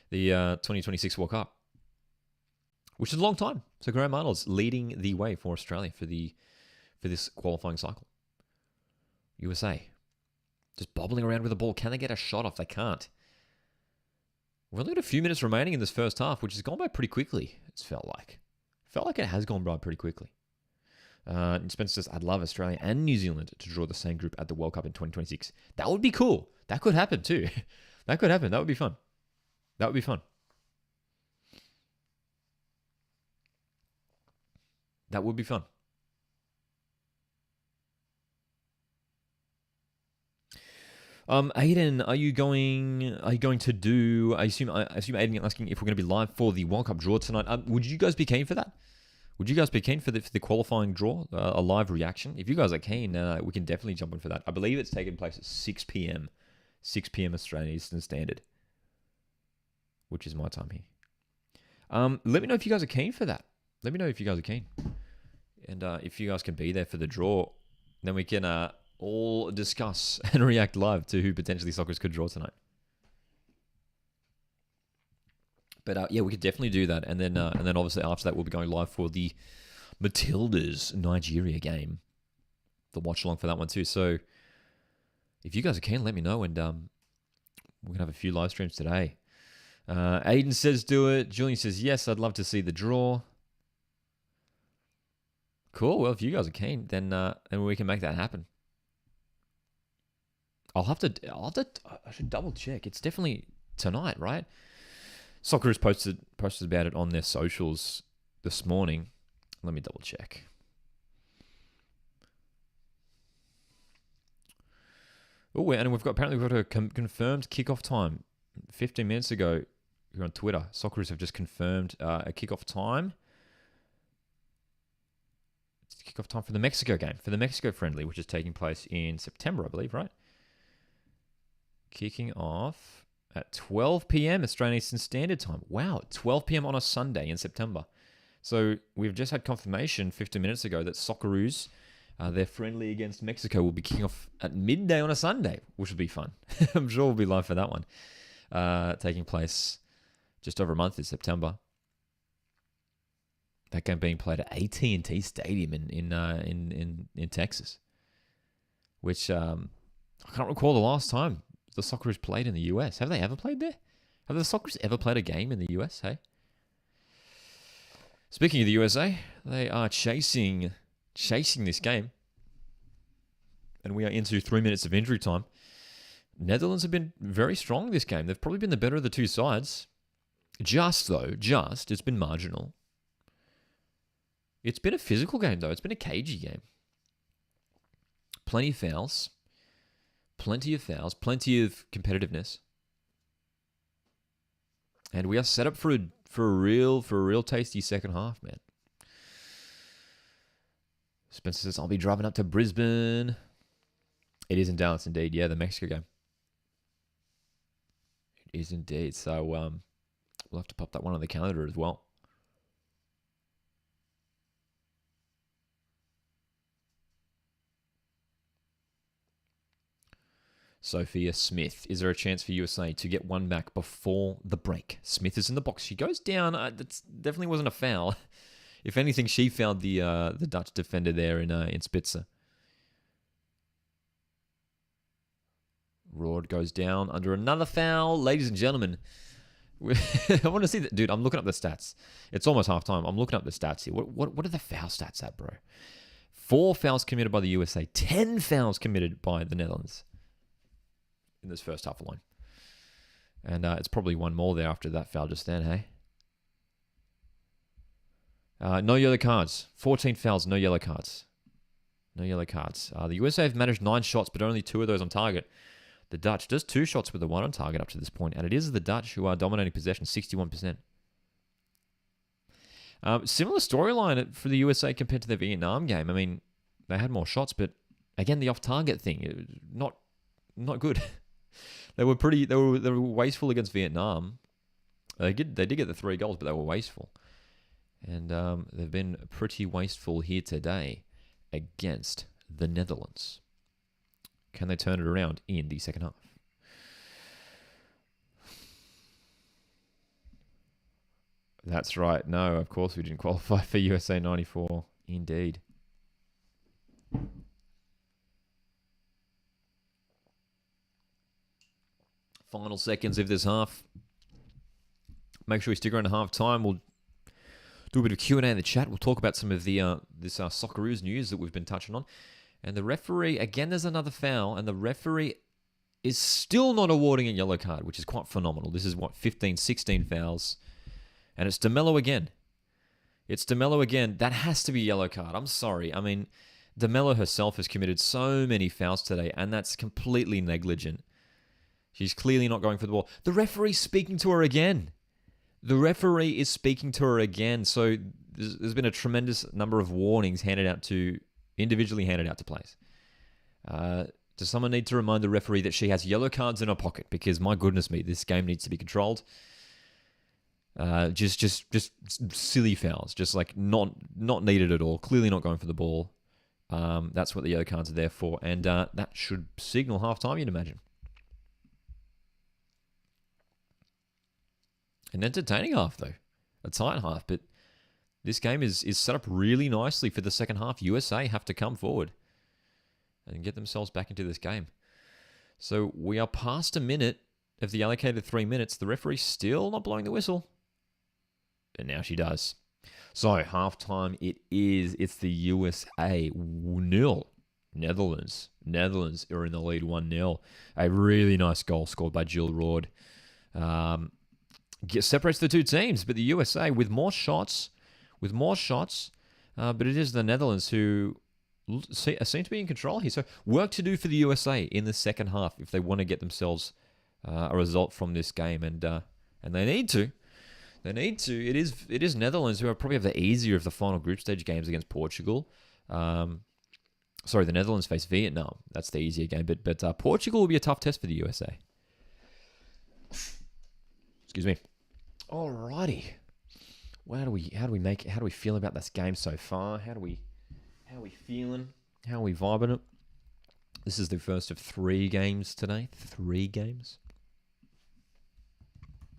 the 2026 World Cup, which is a long time. So Graham Arnold's leading the way for Australia for this qualifying cycle. USA, just bobbling around with the ball. Can they get a shot off? They can't. We've only got a few minutes remaining in this first half, which has gone by pretty quickly. It's felt like it has gone by pretty quickly. And Spencer says, I'd love Australia and New Zealand to draw the same group at the World Cup in 2026. That would be cool. That could happen too. That could happen. That would be fun. That would be fun. That would be fun. Aiden, are you going to do? I assume Aiden asking if we're going to be live for the World Cup draw tonight. Would you guys be keen for that? Would you guys be keen for the qualifying draw, a live reaction? If you guys are keen, we can definitely jump in for that. I believe it's taking place at 6 p.m. Australian Eastern Standard, which is my time here. Let me know if you guys are keen for that. Let me know if you guys are keen. And if you guys can be there for the draw, then we can all discuss and react live to who potentially Socceroos could draw tonight. But yeah, we could definitely do that, and then obviously after that we'll be going live for the Matildas Nigeria game, the watch along for that one too. So if you guys are keen, let me know, and we're gonna have a few live streams today. Aiden says do it. Julian says yes. I'd love to see the draw. Cool. Well, if you guys are keen, then we can make that happen. I should double check. It's definitely tonight, right? Socceroos posted about it on their socials this morning. Let me double check. Oh, and we've got a confirmed kickoff time. 15 minutes ago, here on Twitter, Socceroos have just confirmed a kickoff time. It's kickoff time for the Mexico game, for the Mexico friendly, which is taking place in September, I believe, right? Kicking off at 12 p.m. Australian Eastern Standard Time. Wow, 12 p.m. on a Sunday in September. So we've just had confirmation 15 minutes ago that Socceroos, their friendly against Mexico, will be kicking off at midday on a Sunday, which will be fun. I'm sure we'll be live for that one. Taking place just over a month in September. That game being played at AT&T Stadium in Texas, which I can't recall the last time the Socceroos played in the US. Have they ever played there? Have the Socceroos ever played a game in the US? Hey. Speaking of the USA, they are chasing this game, and we are into 3 minutes of injury time. Netherlands have been very strong this game. They've probably been the better of the two sides. It's been marginal. It's been a physical game, though. It's been a cagey game. Plenty of fouls, plenty of competitiveness. And we are set up for a real tasty second half, man. Spencer says, I'll be driving up to Brisbane. It is in Dallas, indeed. Yeah, the Mexico game. It is indeed. So we'll have to pop that one on the calendar as well. Sophia Smith. Is there a chance for USA to get one back before the break? Smith is in the box. She goes down. That definitely wasn't a foul. If anything, she fouled the Dutch defender there in Spitzer. Rord goes down under another foul. Ladies and gentlemen, I want to see that. Dude, I'm looking up the stats. It's almost halftime. I'm looking up the stats here. What are the foul stats at, bro? 4 fouls committed by the USA. 10 fouls committed by the Netherlands in this first half alone. And it's probably one more there after that foul just then, hey? No yellow cards. 14 fouls, no yellow cards. No yellow cards. The USA have managed 9 shots, but only 2 of those on target. The Dutch does 2 shots with the 1 on target up to this point, and it is the Dutch who are dominating possession, 61%. Similar storyline for the USA compared to the Vietnam game. I mean, they had more shots, but again, the off-target thing, not good. They were wasteful against Vietnam. They did get the 3 goals, but they were wasteful. And they've been pretty wasteful here today against the Netherlands. Can they turn it around in the second half? That's right. No, of course we didn't qualify for USA 94. Indeed. Final seconds of this half. Make sure you stick around to half time. We'll do a bit of Q&A in the chat. We'll talk about some of the Socceroos news that we've been touching on. And the referee, again, there's another foul, and the referee is still not awarding a yellow card, which is quite phenomenal. This is, 15, 16 fouls. And it's DeMello again. It's DeMello again. That has to be a yellow card. I'm sorry. I mean, DeMello herself has committed so many fouls today, and that's completely negligent. She's clearly not going for the ball. The referee's speaking to her again. The referee is speaking to her again. So there's been a tremendous number of warnings individually handed out to players. Does someone need to remind the referee that she has yellow cards in her pocket? Because my goodness me, this game needs to be controlled. Just silly fouls, just like not needed at all. Clearly not going for the ball. That's what the yellow cards are there for, and that should signal halftime, you'd imagine. An entertaining half, though. A tight half, but this game is set up really nicely for the second half. USA have to come forward and get themselves back into this game. So we are past a minute of the allocated 3 minutes. The referee's still not blowing the whistle. And now she does. So halftime it's the USA 0. Netherlands are in the lead 1-0. A really nice goal scored by Jill Rord. Separates the two teams, but the USA with more shots, but it is the Netherlands who seem to be in control here. So work to do for the USA in the second half if they want to get themselves a result from this game, and they need to. It is Netherlands who probably have the easier of the final group stage games against Portugal. Sorry, the Netherlands face Vietnam. That's the easier game. But Portugal will be a tough test for the USA. Excuse me. Alrighty. How do we feel about this game so far? How are we feeling? How are we vibing it? This is the first of 3 games today. 3 games.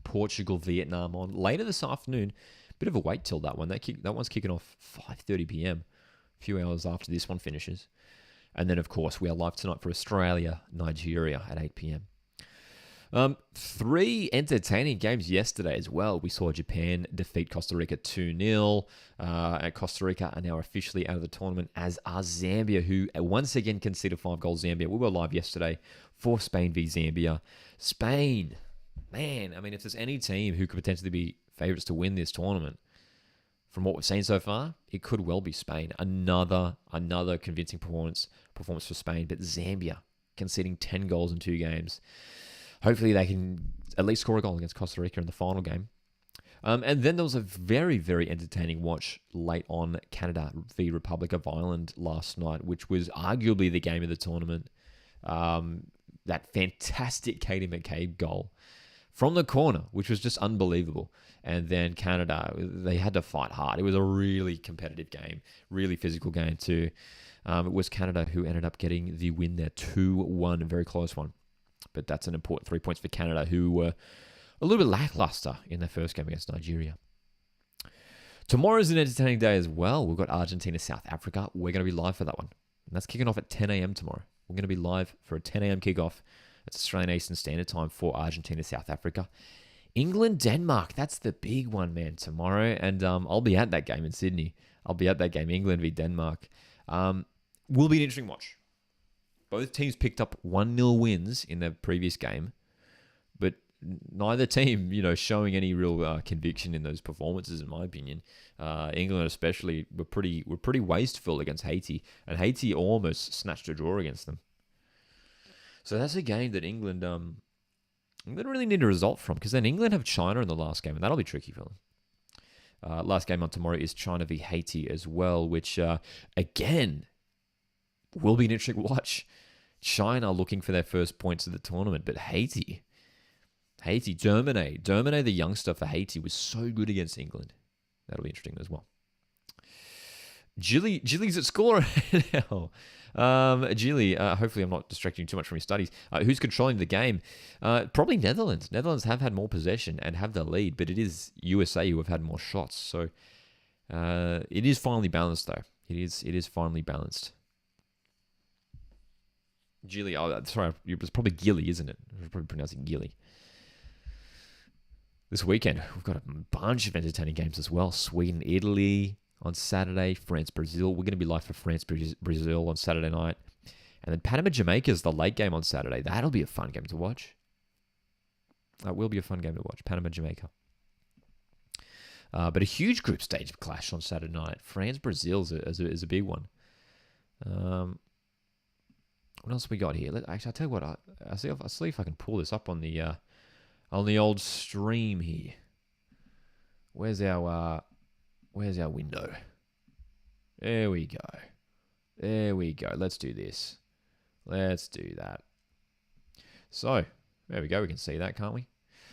Portugal, Vietnam on later this afternoon. Bit of a wait till that one. That one's kicking off 5:30 p.m. A few hours after this one finishes. And then, of course, we are live tonight for Australia, Nigeria at 8 p.m. 3 entertaining games yesterday as well. We saw Japan defeat Costa Rica 2-0. Costa Rica are now officially out of the tournament, as are Zambia, who once again conceded 5 goals. Zambia. We were live yesterday for Spain v Zambia. Spain, man, I mean, if there's any team who could potentially be favourites to win this tournament, from what we've seen so far, it could well be Spain. Another convincing performance for Spain, but Zambia conceding 10 goals in 2 games. Hopefully they can at least score a goal against Costa Rica in the final game. And then there was a very, very entertaining watch late on Canada v Republic of Ireland last night, which was arguably the game of the tournament. That fantastic Katie McCabe goal from the corner, which was just unbelievable. And then Canada, they had to fight hard. It was a really competitive game, really physical game too. It was Canada who ended up getting the win there, 2-1, a very close one. But that's an important 3 points for Canada, who were a little bit lackluster in their first game against Nigeria. Tomorrow's an entertaining day as well. We've got Argentina, South Africa. We're going to be live for that one. And that's kicking off at 10 a.m. tomorrow. We're going to be live for a 10 a.m. kickoff. That's Australian Eastern Standard Time for Argentina, South Africa. England, Denmark. That's the big one, man, tomorrow. And I'll be at that game in Sydney. I'll be at that game, England v Denmark. Will be an interesting watch. Both teams picked up 1-0 wins in their previous game, but neither team, showing any real conviction in those performances, in my opinion. England especially were pretty wasteful against Haiti, and Haiti almost snatched a draw against them. So that's a game that England really need a result from, because then England have China in the last game, and that'll be tricky for them. Last game on tomorrow is China v Haiti as well, which again will be an interesting watch. China looking for their first points of the tournament, but Haiti, Dermine, the youngster for Haiti, was so good against England. That'll be interesting as well. Gilly's at school right now. Gilly, hopefully I'm not distracting you too much from your studies. Who's controlling the game? Probably Netherlands. Netherlands have had more possession and have the lead, but it is USA who have had more shots. So it is finally balanced, though. It is finally balanced. Gilly, sorry, it was probably Gilly, isn't it? I was probably pronouncing Gilly. This weekend, we've got a bunch of entertaining games as well. Sweden, Italy on Saturday. France, Brazil. We're going to be live for France, Brazil on Saturday night. And then Panama, Jamaica is the late game on Saturday. That'll be a fun game to watch. That will be a fun game to watch. Panama, Jamaica. But a huge group stage clash on Saturday night. France, Brazil is a big one. What else we got here? Actually, I'll tell you what. I'll see if I can pull this up on the old stream here. Where's our window? There we go. Let's do this. Let's do that. So there we go. We can see that, can't we?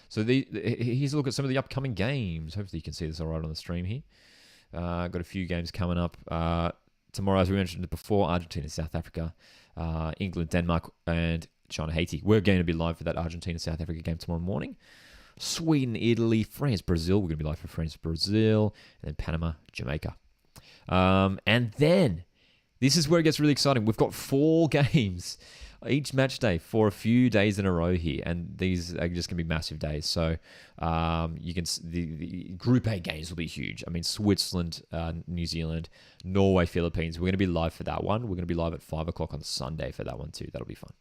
So here's a look at some of the upcoming games. Hopefully you can see this all right on the stream here. Got a few games coming up tomorrow, as we mentioned before. Argentina, South Africa. England, Denmark, and China, Haiti. We're going to be live for that Argentina-South Africa game tomorrow morning. Sweden, Italy, France, Brazil. We're going to be live for France, Brazil, and then Panama, Jamaica. And then, this is where it gets really exciting. We've got 4 games each match day for a few days in a row here, and these are just going to be massive days. So you can the Group A games will be huge. I mean, Switzerland, New Zealand, Norway, Philippines. We're going to be live for that one. We're going to be live at 5 o'clock on Sunday for that one too. That'll be fun.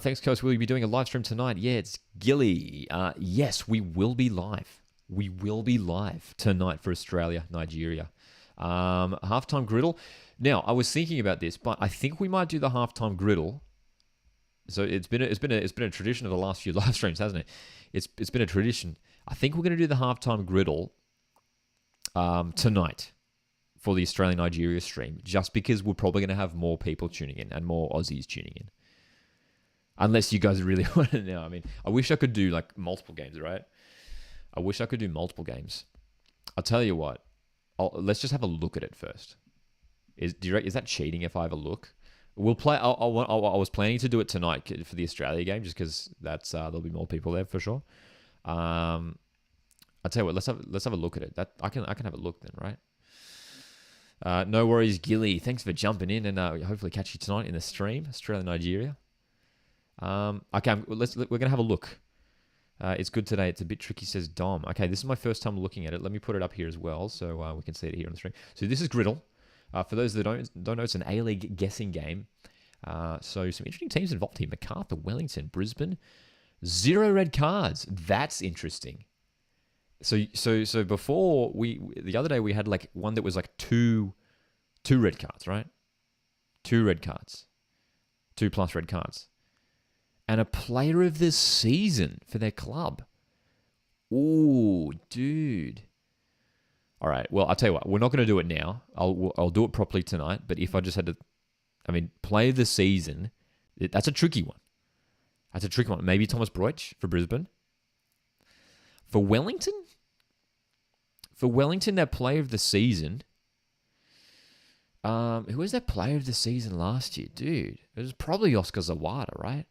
Thanks, Coach. Will you be doing a live stream tonight? Yeah, it's Gilly. Yes, we will be live. We will be live tonight for Australia, Nigeria. Halftime griddle. Now, I was thinking about this, but I think we might do the halftime griddle. So it's been a tradition of the last few live streams, hasn't it? It's been a tradition. I think we're going to do the halftime griddle tonight for the Australia-Nigeria stream, just because we're probably going to have more people tuning in and more Aussies tuning in. Unless you guys really want to know. I mean, I wish I could do like multiple games, right? I wish I could do multiple games. I'll tell you what. Let's just have a look at it first. Is that cheating if I have a look? We'll play. I was planning to do it tonight for the Australia game, just because there'll be more people there for sure. I'll tell you what. Let's have a look at it. I can have a look then, right? No worries, Gilly. Thanks for jumping in, and hopefully catch you tonight in the stream, Australia Nigeria. Okay, we're gonna have a look. It's good today. It's a bit tricky, says Dom. Okay, this is my first time looking at it. Let me put it up here as well, so we can see it here on the screen. So this is Griddle. For those that don't know, it's an A-League guessing game. So some interesting teams involved here: Macarthur, Wellington, Brisbane. 0 red cards. That's interesting. So before the other day we had like one that was like two red cards, right? 2 red cards, 2+ red cards. And a player of the season for their club. Ooh, dude. All right. Well, I'll tell you what. We're not going to do it now. I'll do it properly tonight. But if I just had to, player of the season, that's a tricky one. That's a tricky one. Maybe Thomas Broich for Brisbane. For Wellington? For Wellington, their player of the season. Who was their player of the season last year? Dude, it was probably Oscar Zawada, right?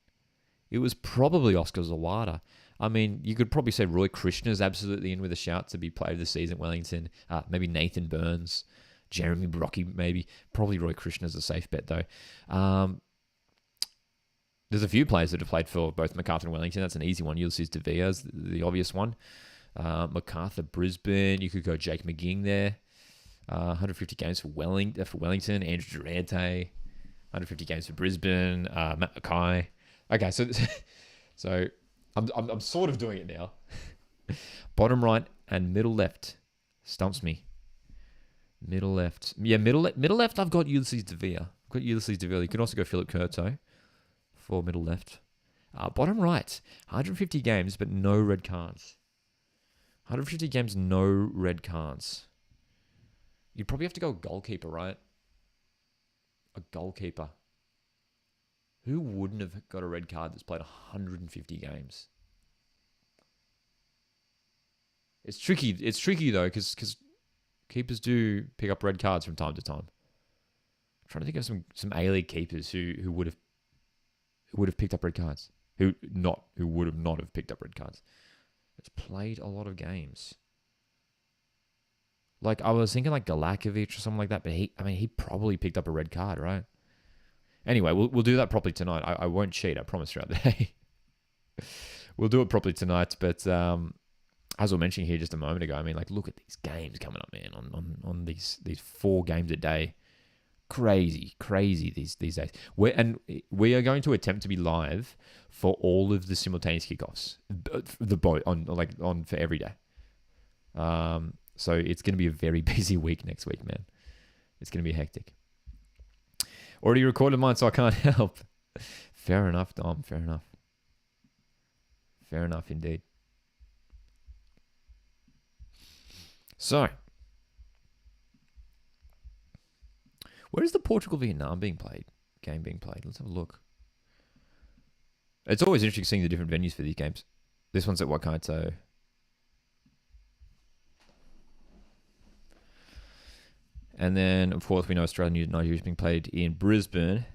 It was probably Oscar Zawada. I mean, you could probably say Roy Krishna's absolutely in with a shout to be player of the season at Wellington. Maybe Nathan Burns, Jeremy Brocky, maybe. Probably Roy Krishna's a safe bet, though. There's a few players that have played for both Macarthur and Wellington. That's an easy one. Ulysses De Vea's the obvious one. Macarthur, Brisbane. You could go Jake McGing there. 150 games for Wellington. Andrew Durante. 150 games for Brisbane. Matt Mackay. Okay, so I'm sort of doing it now. Bottom right and middle left stumps me. Middle left, yeah, middle left. I've got Ulysses De Vea. You can also go Philip Curto for middle left. Bottom right, 150 games but no red cards. 150 games, no red cards. You'd probably have to go goalkeeper, right? A goalkeeper. Who wouldn't have got a red card that's played 150 games? It's tricky. It's tricky though, because keepers do pick up red cards from time to time. I'm trying to think of some A-League keepers who would have picked up red cards. Who would not have picked up red cards. It's played a lot of games. Like I was thinking like Galakovic or something like that, but he probably picked up a red card, right? Anyway, we'll do that properly tonight. I won't cheat, I promise, throughout the day. We'll do it properly tonight, but as I was mentioning here just a moment ago, look at these games coming up, man, on these 4 games a day. Crazy these days. We are going to attempt to be live for all of the simultaneous kickoffs, for every day. So it's going to be a very busy week next week, man. It's going to be hectic. Already recorded mine, so I can't help. Fair enough, Dom. Fair enough. Fair enough, indeed. So, where is the Portugal-Vietnam game being played? Let's have a look. It's always interesting seeing the different venues for these games. This one's at Waikato. And then, of course, we know Australia and Nigeria is being played in Brisbane.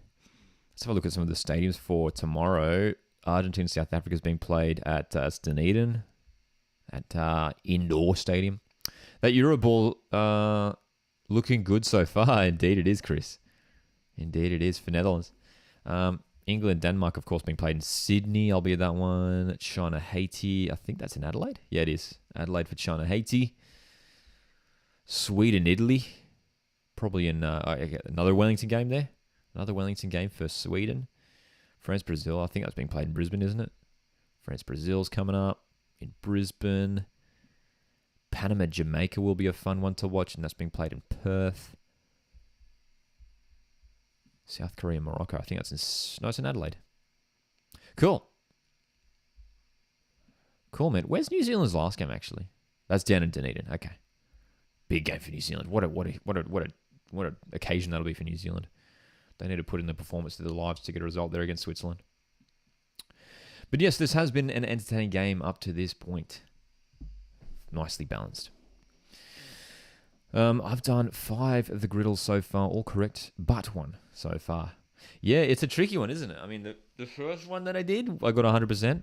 Let's have a look at some of the stadiums for tomorrow. Argentina, South Africa is being played at Dunedin, at Indoor Stadium. That Euroball looking good so far. Indeed it is, Chris. Indeed it is for Netherlands. England, Denmark, of course, being played in Sydney. I'll be at that one. China, Haiti. I think that's in Adelaide. Yeah, it is. Adelaide for China, Haiti. Sweden, Italy. Probably in another Wellington game there. Another Wellington game for Sweden. France, Brazil. I think that's being played in Brisbane, isn't it? France, Brazil's coming up in Brisbane. Panama, Jamaica will be a fun one to watch, and that's being played in Perth. South Korea, Morocco. I think it's in Adelaide. Cool. Cool, man. Where's New Zealand's last game, actually? That's down in Dunedin. Okay. Big game for New Zealand. What a occasion that'll be for New Zealand. They need to put in the performance to their lives to get a result there against Switzerland. But yes, this has been an entertaining game up to this point. Nicely balanced. I've done 5 of the griddles so far, all correct, but 1 so far. Yeah, it's a tricky one, isn't it? I mean, the first one that I did, I got 100%.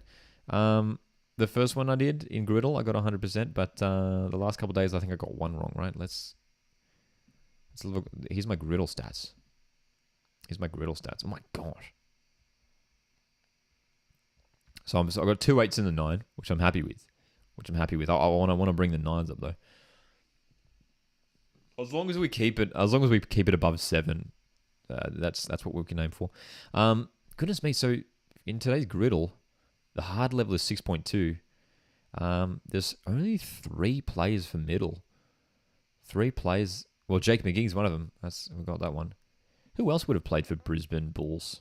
The first one I did in griddle, I got 100%, but the last couple of days, I think I got 1 wrong, right? Let's look. Here's my griddle stats. Oh my gosh. So I've got 2 8s and a 9, which I'm happy with. I want to bring the 9s up though. As long as we keep it above 7, that's what we can aim for. Goodness me! So in today's griddle, the hard level is 6.2. There's only 3 players for middle. 3 players. Well, Jake McGee's one of them. We got that one. Who else would have played for Brisbane Bulls?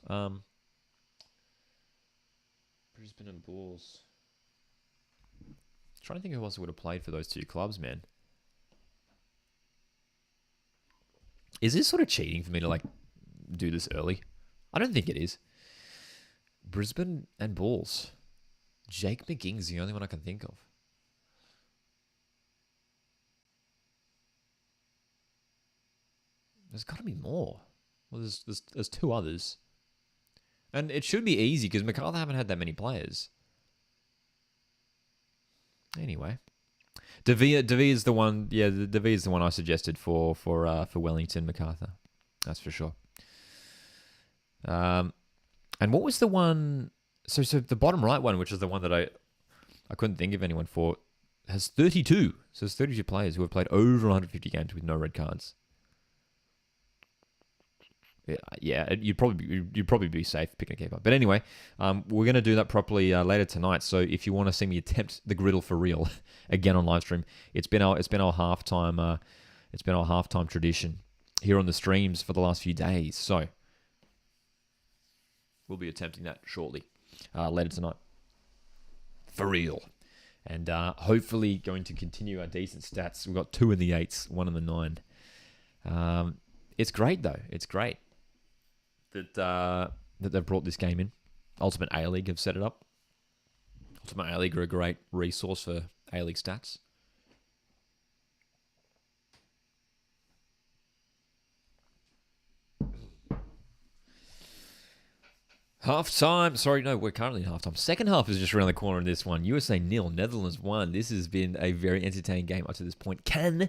Brisbane and Bulls. Trying to think who else would have played for those 2 clubs, man. Is this sort of cheating for me to do this early? I don't think it is. Brisbane and Bulls. Jake McGing's the only one I can think of. There's got to be more. Well, there's 2 others. And it should be easy because MacArthur haven't had that many players. Anyway. Devere is the one. Yeah, Devere is the one I suggested for Wellington MacArthur. That's for sure. And what was the one? So the bottom right one, which is the one that I couldn't think of anyone for, has 32. So there's 32 players who have played over 150 games with no red cards. Yeah, you'd probably be safe picking a keeper. But anyway, we're going to do that properly later tonight. So if you want to see me attempt the griddle for real again on live stream, it's been our halftime tradition here on the streams for the last few days. So we'll be attempting that shortly later tonight for real, and hopefully going to continue our decent stats. We've got 2 in the 8s, 1 in the 9. It's great though. It's great that they've brought this game in. Ultimate A-League have set it up. Ultimate A-League are a great resource for A-League stats. Half-time. Sorry, no, we're currently in half-time. Second half is just around the corner in this one. USA 0, Netherlands 1. This has been a very entertaining game up to this point. Can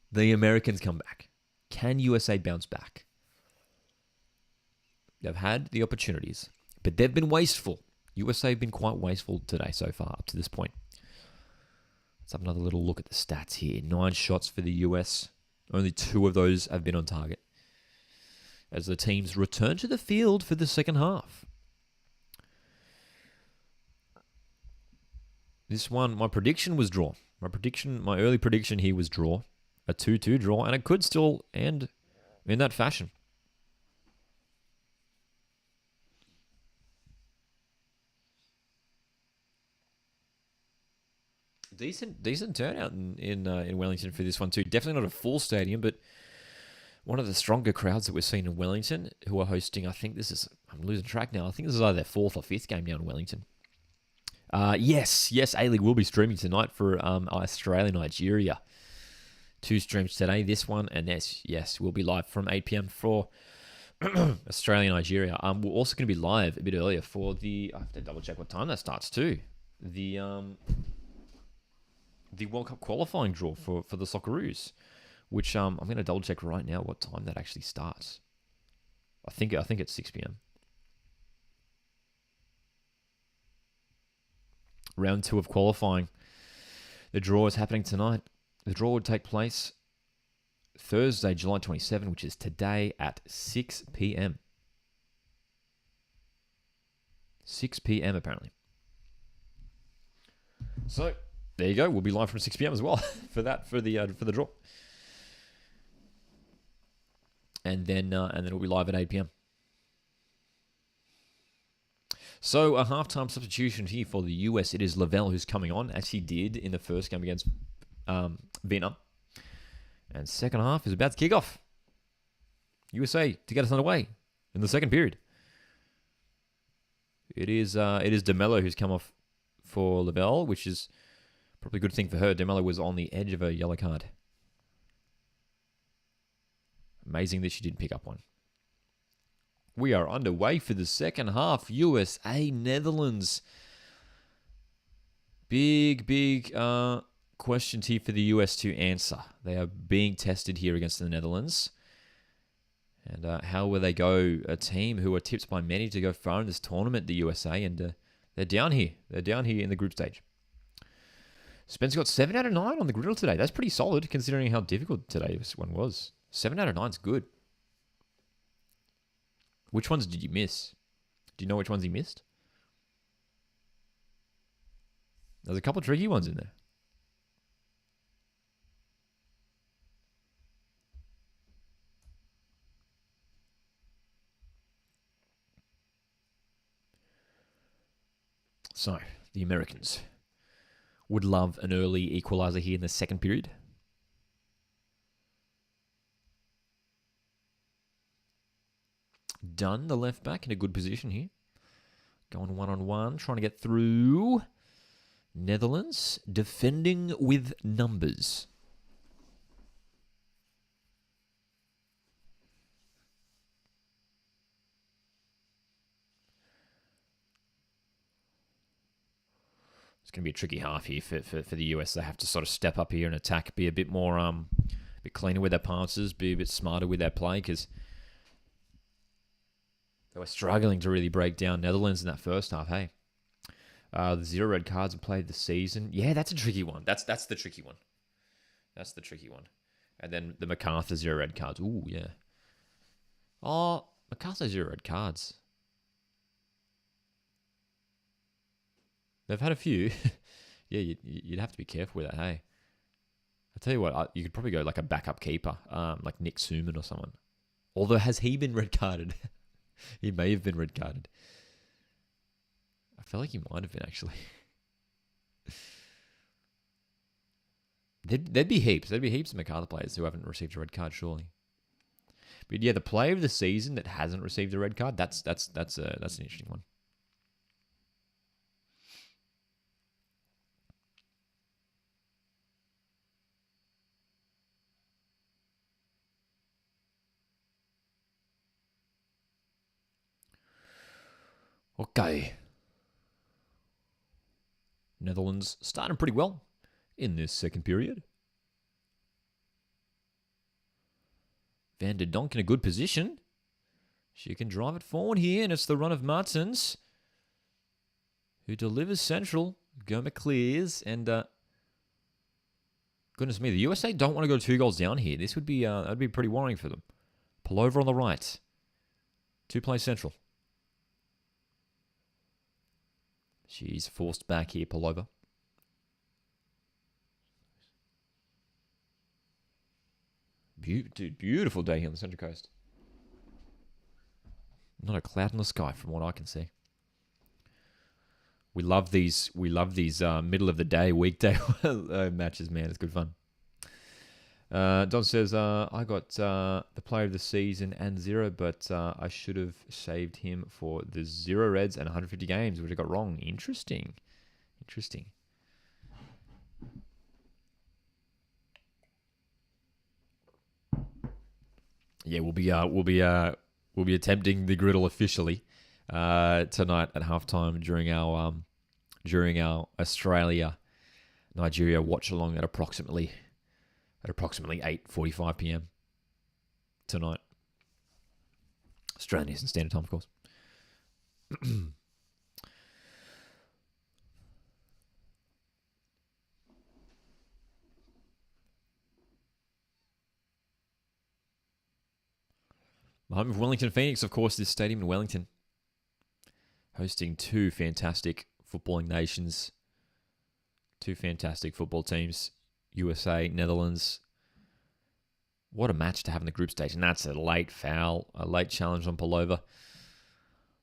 the Americans come back? Can USA bounce back? They've had the opportunities, but they've been wasteful. USA have been quite wasteful today so far, up to this point. Let's have another little look at the stats here. 9 shots for the US. Only 2 of those have been on target, as the teams return to the field for the second half. This one, my prediction was draw. My early prediction here was draw. A 2-2 draw, and it could still end in that fashion. Decent turnout in Wellington for this one too. Definitely not a full stadium, but one of the stronger crowds that we're seeing in Wellington, who are hosting. I'm losing track now. I think this is either their 4th or 5th game now in Wellington. Yes, A-League will be streaming tonight for Australia, Nigeria. 2 streams today, this one, and yes, we'll be live from 8 p.m. for Australia, Nigeria. We're also going to be live a bit earlier for I have to double check what time that starts too. The World Cup qualifying draw for the Socceroos, which I'm going to double check right now what time that actually starts. I think it's 6 p.m. Round 2 of qualifying. The draw is happening tonight. The draw would take place Thursday, July 27, which is today at 6 p.m. 6 p.m. apparently. So there you go. We'll be live from 6 p.m. as well for the draw, and then we'll be live at 8 p.m. So a halftime substitution here for the US. It is Lavelle who's coming on, as he did in the first game against Vietnam. And second half is about to kick off. USA to get us underway in the second period. It is DeMello who's come off for Lavelle, which is probably a good thing for her. DeMello was on the edge of a yellow card. Amazing that she didn't pick up one. We are underway for the second half. USA, Netherlands. Big questions here for the US to answer. They are being tested here against the Netherlands. And how will they go? A team who are tipped by many to go far in this tournament, the USA, and they're down here. They're down here in the group stage. Spence got 7 out of 9 on the griddle today. That's pretty solid considering how difficult today's one was. 7 out of 9 is good. Which ones did you miss? Do you know which ones he missed? There's a couple of tricky ones in there. So, the Americans would love an early equaliser here in the second period. Dunn, the left back, in a good position here. Going one-on-one, trying to get through. Netherlands, defending with numbers. It's going to be a tricky half here for the US. They have to sort of step up here and attack, be a bit more, a bit cleaner with their passes, be a bit smarter with their play, because they were struggling to really break down Netherlands in that first half. Hey, the 0 red cards have played the season. Yeah, that's a tricky one. That's the tricky one. That's the tricky one. And then the MacArthur 0 red cards. Ooh, yeah. Oh, MacArthur 0 red cards. They've had a few. Yeah, you'd have to be careful with that, hey. I'll tell you what, you could probably go like a backup keeper, like Nick Suman or someone. Although, has he been red carded? He may have been red carded. I feel like he might have been, actually. There'd be heaps. There'd be heaps of MacArthur players who haven't received a red card, surely. But yeah, the player of the season that hasn't received a red card, that's an interesting one. Okay. Netherlands starting pretty well in this second period. Van der Donk in a good position. She can drive it forward here, and it's the run of Martens, who delivers central. Goma clears, and goodness me, the USA don't want to go 2 goals down here. This would be that'd be pretty worrying for them. Pullover on the right. 2 play central. She's forced back here, Pullover. Dude, beautiful day here on the Central Coast. Not a cloud in the sky from what I can see. We love these middle of the day, weekday matches, man. It's good fun. Don says, I got the player of the season and 0, but I should have saved him for the 0 reds and 150 games, which I got wrong. Interesting. Yeah, we'll be attempting the griddle officially tonight at halftime during our Australia Nigeria watchalong at approximately 8:45 p.m. tonight. Australian Eastern Standard Time, of course. The home of Wellington Phoenix, of course, this stadium in Wellington, hosting 2 fantastic footballing nations, 2 fantastic football teams, USA, Netherlands. What a match to have in the group stage. And that's a late foul, a late challenge on Pullover.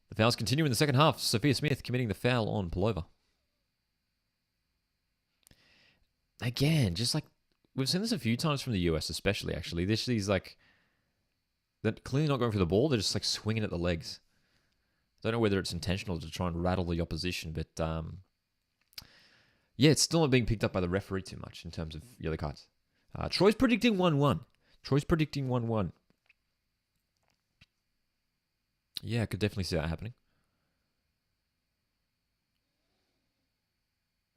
The fouls continue in the second half. Sophia Smith committing the foul on Pullover. Again, just like we've seen this a few times from the US, especially actually. These like they're clearly not going for the ball. They're just like swinging at the legs. I don't know whether it's intentional to try and rattle the opposition, but yeah, it's still not being picked up by the referee too much in terms of yellow cards. Troy's predicting 1-1. Troy's predicting 1-1. Yeah, I could definitely see that happening.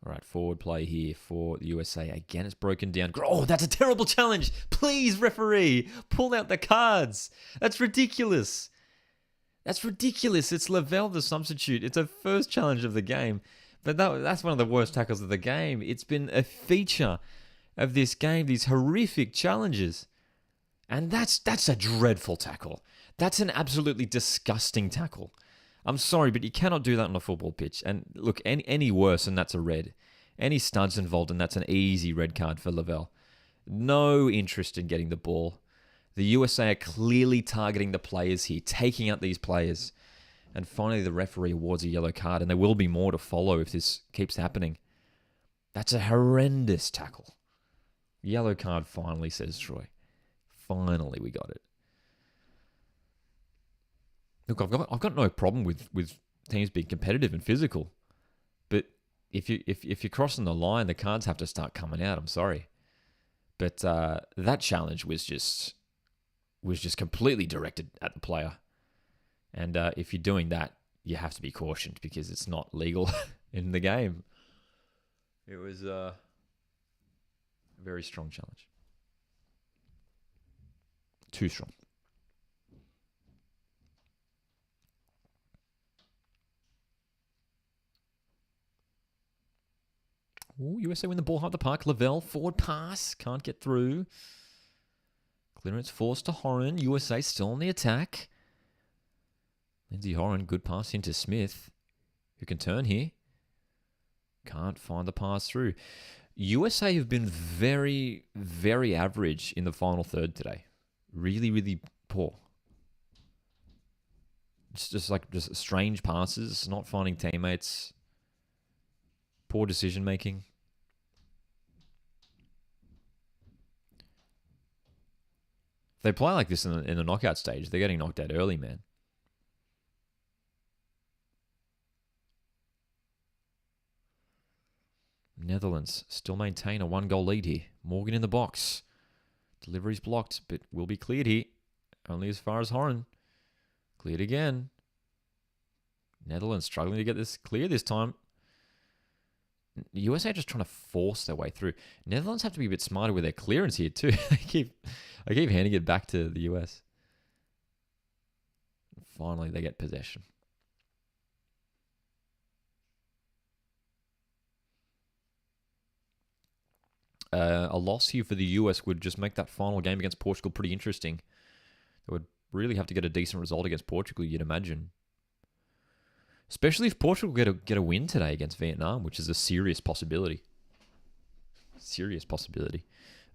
All right, forward play here for the USA. Again, it's broken down. Oh, that's a terrible challenge. Please, referee, pull out the cards. That's ridiculous. That's ridiculous. It's Lavelle, the substitute. It's a first challenge of the game. But that's one of the worst tackles of the game. It's been a feature of this game, these horrific challenges. And that's a dreadful tackle. That's an absolutely disgusting tackle. I'm sorry, but you cannot do that on a football pitch. And look, any worse, and that's a red. Any studs involved, and that's an easy red card for Lavelle. No interest in getting the ball. The USA are clearly targeting the players here, taking out these players. And finally, the referee awards a yellow card, and there will be more to follow if this keeps happening. That's a horrendous tackle. Yellow card finally, says Troy. Finally, we got it. Look, I've got no problem with teams being competitive and physical, but if you're crossing the line, the cards have to start coming out. I'm sorry, but that challenge was just completely directed at the player, and if you're doing that, you have to be cautioned because it's not legal in the game. It was a very strong challenge, too strong. Ooh, USA win the ball half the park. Lavelle, forward pass. Can't get through. Clearance forced to Horan. USA still on the attack. Lindsay Horan, good pass into Smith, who can turn here. Can't find the pass through. USA have been very, very average in the final third today. Really, really poor. It's just strange passes, not finding teammates. Poor decision making. If they play like this in the knockout stage, they're getting knocked out early, man. Netherlands still maintain a 1-goal lead here. Morgan in the box. Delivery's blocked, but will be cleared here. Only as far as Horan. Cleared again. Netherlands struggling to get this clear this time. The USA just trying to force their way through. Netherlands have to be a bit smarter with their clearance here too. I keep handing it back to the US. Finally, they get possession. A loss here for the US would just make that final game against Portugal pretty interesting. They would really have to get a decent result against Portugal, you'd imagine. Especially if Portugal get a win today against Vietnam, which is a serious possibility. Serious possibility.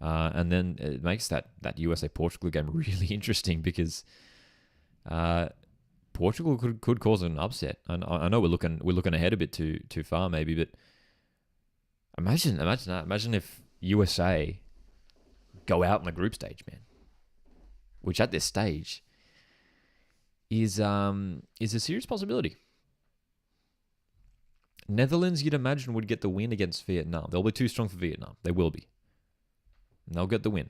And then it makes that USA-Portugal game really interesting because Portugal could cause an upset. And I know we're looking ahead a bit too far maybe, but imagine that. Imagine if USA go out in the group stage, man. Which at this stage is a serious possibility. Netherlands, you'd imagine, would get the win against Vietnam. They'll be too strong for Vietnam. They will be. And they'll get the win.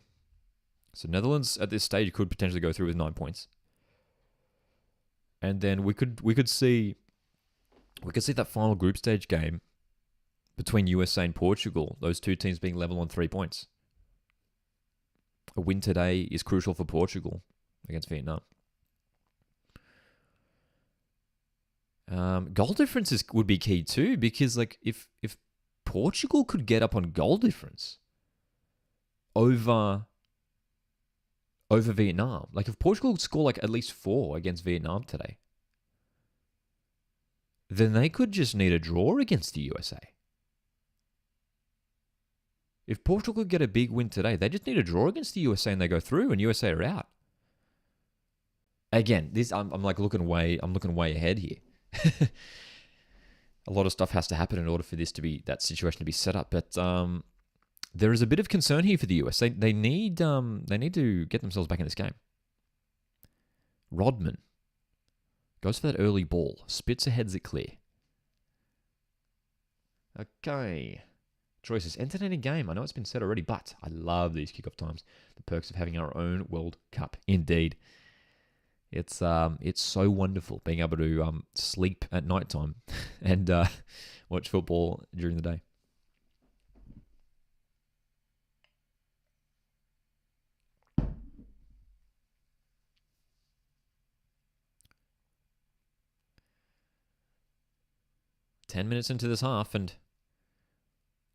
So Netherlands at this stage could potentially go through with 9 points. And then we could see that final group stage game between USA and Portugal, those two teams being level on 3 points. A win today is crucial for Portugal against Vietnam. Goal differences would be key too, because if Portugal could get up on goal difference over Vietnam, if Portugal would score at least 4 against Vietnam today, then they could just need a draw against the USA. If Portugal could get a big win today, they just need a draw against the USA and they go through, and USA are out. Again, I'm looking way ahead here. A lot of stuff has to happen in order for that situation to be set up. But there is a bit of concern here for the US. They need to get themselves back in this game. Rodman goes for that early ball, spits aheads it clear. Okay. Choices. Entertaining game. I know it's been said already, but I love these kickoff times. The perks of having our own World Cup. Indeed. It's so wonderful being able to sleep at nighttime and watch football during the day. Ten minutes into this half, and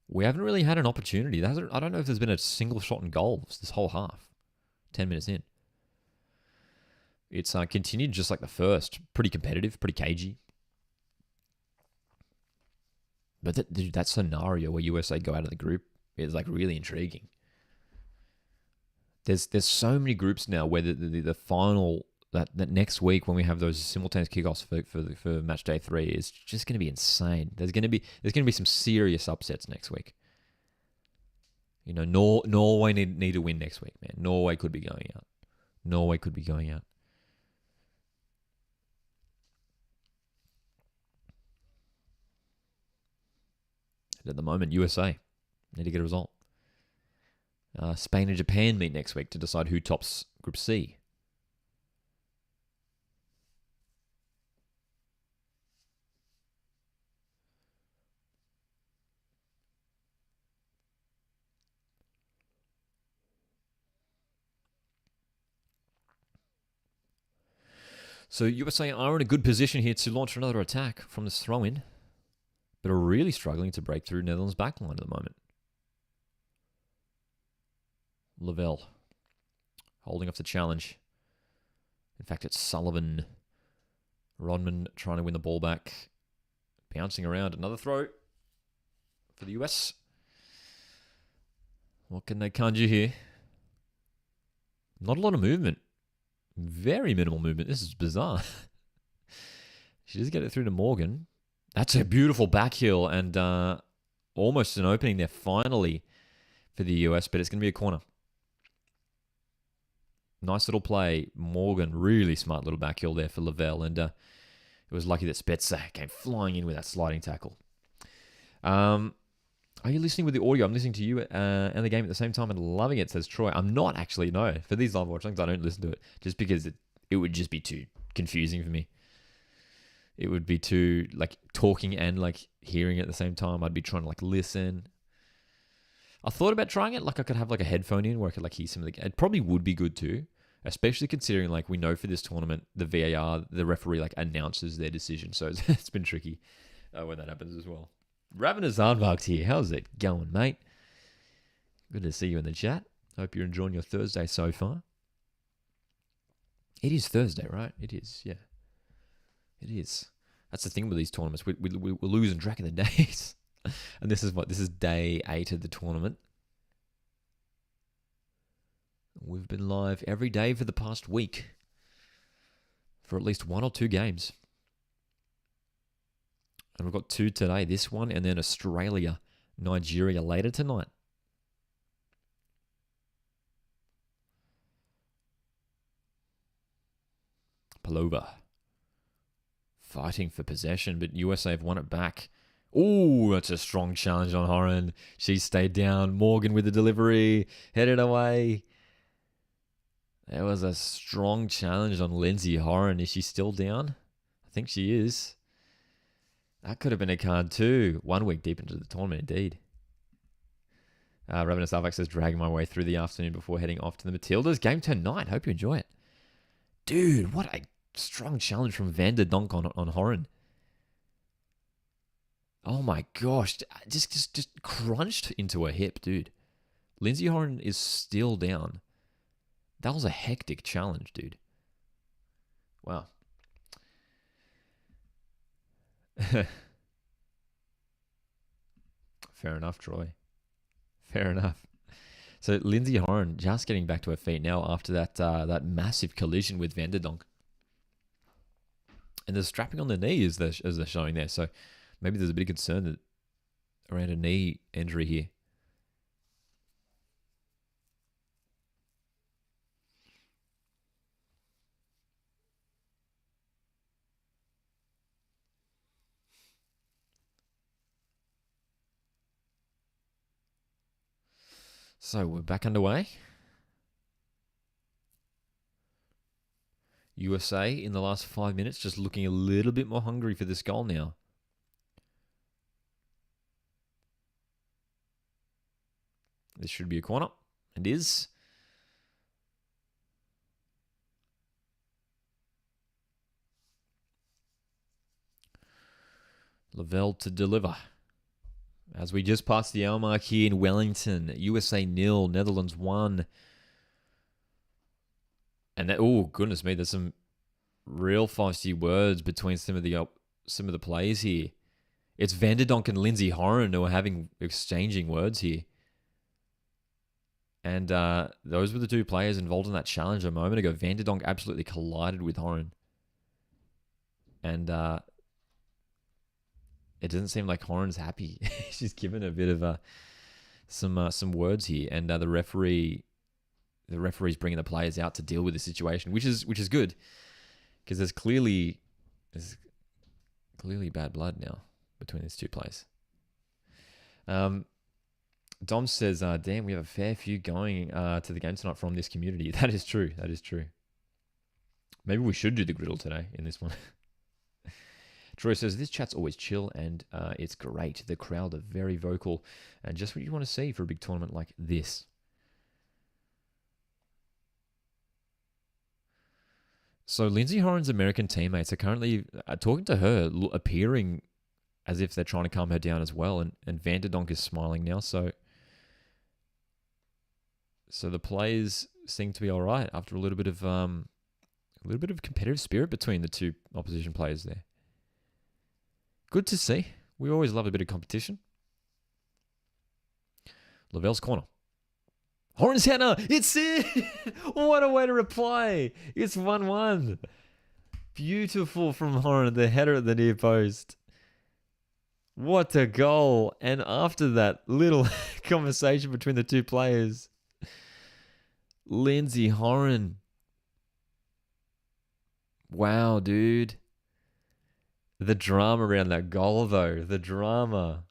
we haven't really had an opportunity. I don't know if there's been a single shot in goals this whole half. 10 minutes in. It's continued just like the first. Pretty competitive, pretty cagey. But that scenario where USA go out of the group is like really intriguing. There's so many groups now where the final that next week when we have those simultaneous kickoffs for match day 3 is just going to be insane. There's going to be some serious upsets next week. You know, Norway need to win next week, man. Norway could be going out. And at the moment, USA need to get a result. Spain and Japan meet next week to decide who tops Group C. So USA are in a good position here to launch another attack from this throw-in, but are really struggling to break through Netherlands' backline at the moment. Lavelle holding off the challenge. In fact, it's Sullivan. Rodman trying to win the ball back. Bouncing around. Another throw for the US. What can they conjure here? Not a lot of movement. Very minimal movement. This is bizarre. She does get it through to Morgan. That's a beautiful back heel and almost an opening there finally for the US, but it's going to be a corner. Nice little play. Morgan, really smart little back heel there for Lavelle, and it was lucky that Spezza came flying in with that sliding tackle. Are you listening with the audio? I'm listening to you and the game at the same time and loving it, says Troy. I'm not actually, no. For these live watchings, I don't listen to it just because it would just be too confusing for me. It would be too, like, talking and, like, hearing at the same time. I'd be trying to, like, listen. I thought about trying it. Like, I could have, like, a headphone in where I could, like, hear some of the... It probably would be good, too. Especially considering, like, we know for this tournament, the VAR, the referee, like, announces their decision. So it's been tricky when that happens as well. Ravenous Aardvark's here. How's it going, mate? Good to see you in the chat. Hope you're enjoying your Thursday so far. It is Thursday, right? It is, yeah. It is. That's the thing with these tournaments. We're losing track of the days. And this is day 8 of the tournament. We've been live every day for the past week for at least 1 or 2 games. And we've got 2 today. This one and then Australia, Nigeria later tonight. Palova fighting for possession, but USA have won it back. Ooh, that's a strong challenge on Horan. She stayed down. Morgan with the delivery. Headed away. There was a strong challenge on Lindsay Horan. Is she still down? I think she is. That could have been a card too. 1 week deep into the tournament, indeed. Ravenous Alvax says, dragging my way through the afternoon before heading off to the Matildas. Game tonight. Hope you enjoy it. Dude, what a strong challenge from Van der Donk on Horan. Oh my gosh. Just crunched into her hip, dude. Lindsay Horan is still down. That was a hectic challenge, dude. Wow. Fair enough, Troy. Fair enough. So Lindsay Horan just getting back to her feet now after that massive collision with Van der Donk. And the strapping on the knee as they're showing there. So maybe there's a bit of concern around a knee injury here. So we're back underway. USA in the last 5 minutes just looking a little bit more hungry for this goal now. This should be a corner. It is. Lavelle to deliver. As we just passed the hour mark here in Wellington, USA 0, Netherlands 1. And oh goodness me, there's some real feisty words between some of the players here. It's Vanderdonk and Lindsay Horan who are exchanging words here. And those were the two players involved in that challenge a moment ago. Vanderdonk absolutely collided with Horan. And it doesn't seem like Horan's happy. She's given a bit of some words here, and the referee's bringing the players out to deal with the situation, which is good, because there's clearly bad blood now between these two players. Dom says, "Damn, we have a fair few going to the game tonight from this community." That is true. That is true. Maybe we should do the griddle today in this one. Troy says, this chat's always chill and it's great. The crowd are very vocal and just what you want to see for a big tournament like this. So Lindsay Horan's American teammates are currently talking to her, appearing as if they're trying to calm her down as well. And Vanderdonk is smiling now. So the players seem to be all right after a little bit of competitive spirit between the two opposition players there. Good to see. We always love a bit of competition. Lavelle's corner. Horan's header. It's it. What a way to reply. It's 1-1. Beautiful from Horan. The header at the near post. What a goal. And after that little conversation between the two players, Lindsay Horan. Wow, dude. The drama around that goal, though. The drama.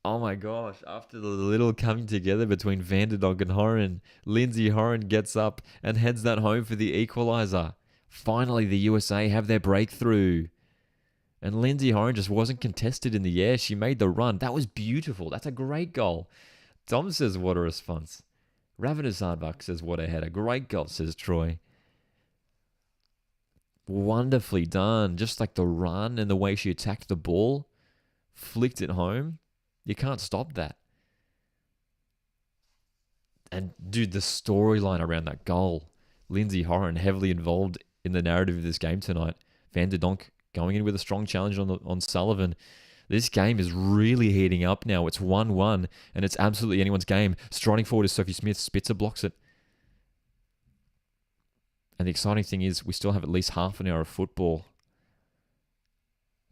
Oh my gosh. After the little coming together between Vanderdonk and Horan, Lindsay Horan gets up and heads that home for the equaliser. Finally, the USA have their breakthrough. And Lindsay Horan just wasn't contested in the air. She made the run. That was beautiful. That's a great goal. Tom says, what a response. Ravenous Hardbuck says, what a header. Great goal, says Troy. Wonderfully done. Just like the run and the way she attacked the ball, flicked it home. You can't stop that. And dude, the storyline around that goal. Lindsay Horan heavily involved in the narrative of this game tonight. Vanderdonk going in with a strong challenge on Sullivan. This game is really heating up now. It's 1-1 and it's absolutely anyone's game. Striding forward is Sophie Smith. Spitzer blocks it. And the exciting thing is we still have at least half an hour of football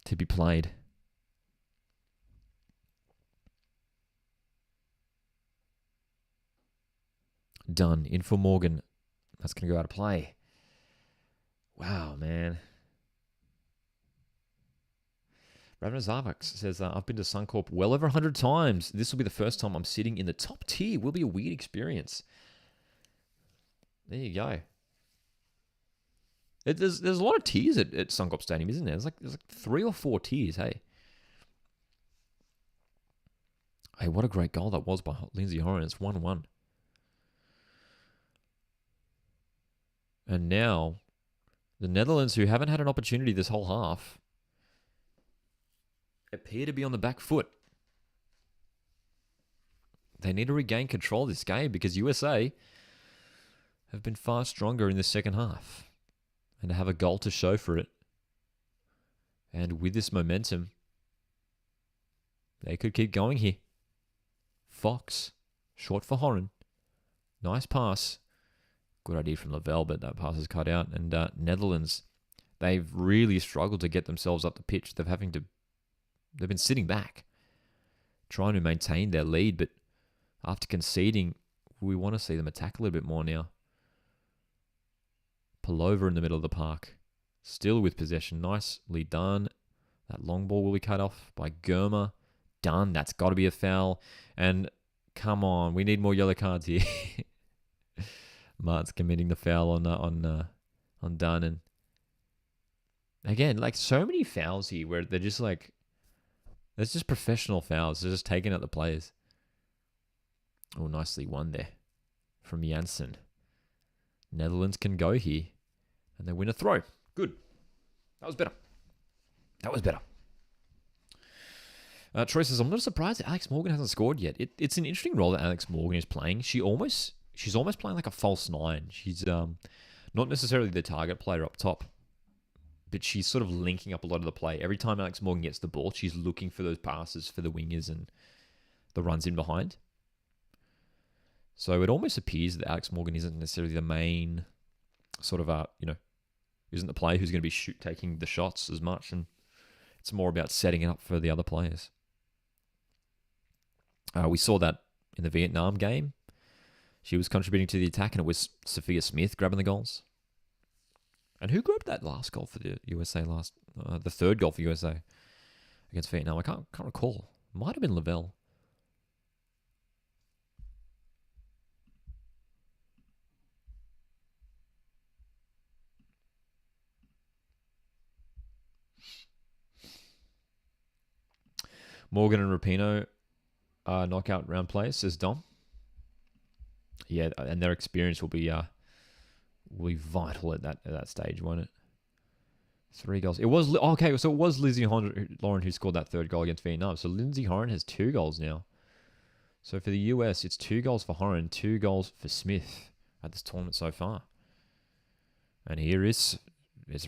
to be played. Done. In for Morgan. That's going to go out of play. Wow, man. Ravenous Arvax says, I've been to Suncorp well over 100 times. This will be the first time I'm sitting in the top tier. Will be a weird experience. There you go. There's a lot of tiers at Suncorp Stadium, isn't there? There's like 3 or 4 tiers, hey. Hey, what a great goal that was by Lindsay Horan. It's 1-1. And now, the Netherlands, who haven't had an opportunity this whole half, appear to be on the back foot. They need to regain control of this game because USA have been far stronger in the second half. And to have a goal to show for it. And with this momentum, they could keep going here. Fox, short for Horan. Nice pass. Good idea from Lavelle, but that pass is cut out. And Netherlands, they've really struggled to get themselves up the pitch. They've been sitting back, trying to maintain their lead. But after conceding, we want to see them attack a little bit more now. Pullover in the middle of the park. Still with possession. Nicely done. That long ball will be cut off by Germa. done. That's got to be a foul. And come on, we need more yellow cards here. Mart's committing the foul on Dunn, and again, like so many fouls here where they're just like, there's just professional fouls. They're just taking out the players. Oh, nicely won there from Janssen. Netherlands can go here, and they win a throw. Good. That was better. That was better. Troy says, I'm not surprised that Alex Morgan hasn't scored yet. It's an interesting role that Alex Morgan is playing. She's almost playing like a false nine. She's not necessarily the target player up top, but she's sort of linking up a lot of the play. Every time Alex Morgan gets the ball, she's looking for those passes for the wingers and the runs in behind. So it almost appears that Alex Morgan isn't necessarily the main sort of, isn't the player who's going to be taking the shots as much, and it's more about setting it up for the other players. We saw that in the Vietnam game. She was contributing to the attack, and it was Sophia Smith grabbing the goals. And who grabbed that last goal for the USA the third goal for USA against Vietnam? I can't recall. Might have been Lavelle. Morgan and Rapinoe knockout round players, says Dom. Yeah, and their experience will be vital at that stage, won't it? 3 goals. It was okay. So it was Lindsay Horan who scored that third goal against Vietnam. So Lindsay Horan has 2 goals now. So for the US, it's 2 goals for Horan, 2 goals for Smith at this tournament so far. And here is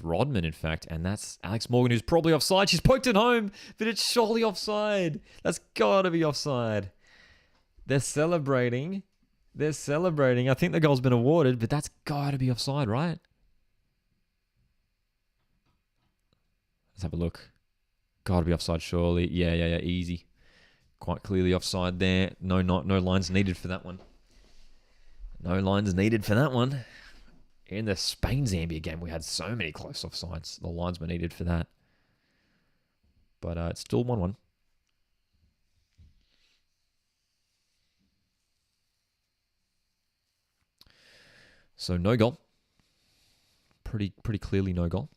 Rodman, in fact, and that's Alex Morgan, who's probably offside. She's poked it home, but it's surely offside. That's got to be offside. They're celebrating. I think the goal's been awarded, but that's got to be offside, right? Let's have a look. Got to be offside, surely. Yeah, easy. Quite clearly offside there. No lines needed for that one. In the Spain-Zambia game, we had so many close offsides. The lines were needed for that. But it's still 1-1. So no goal. Pretty clearly no goal.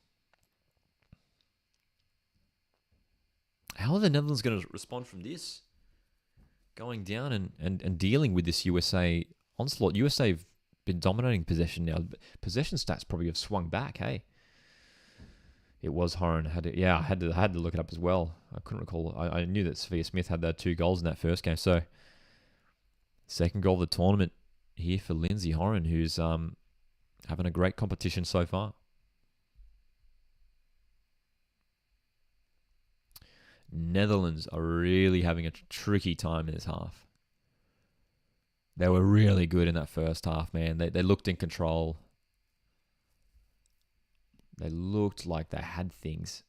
How are the Netherlands going to respond from this? Going down and dealing with this USA onslaught. USA have been dominating possession now. Possession stats probably have swung back, hey? It was Horan. I had to look it up as well. I couldn't recall. I knew that Sophia Smith had that 2 goals in that first game. So, second goal of the tournament here for Lindsay Horan, who's having a great competition so far. Netherlands are really having a tricky time in this half. They were really good in that first half, man. They looked in control. They looked like they had things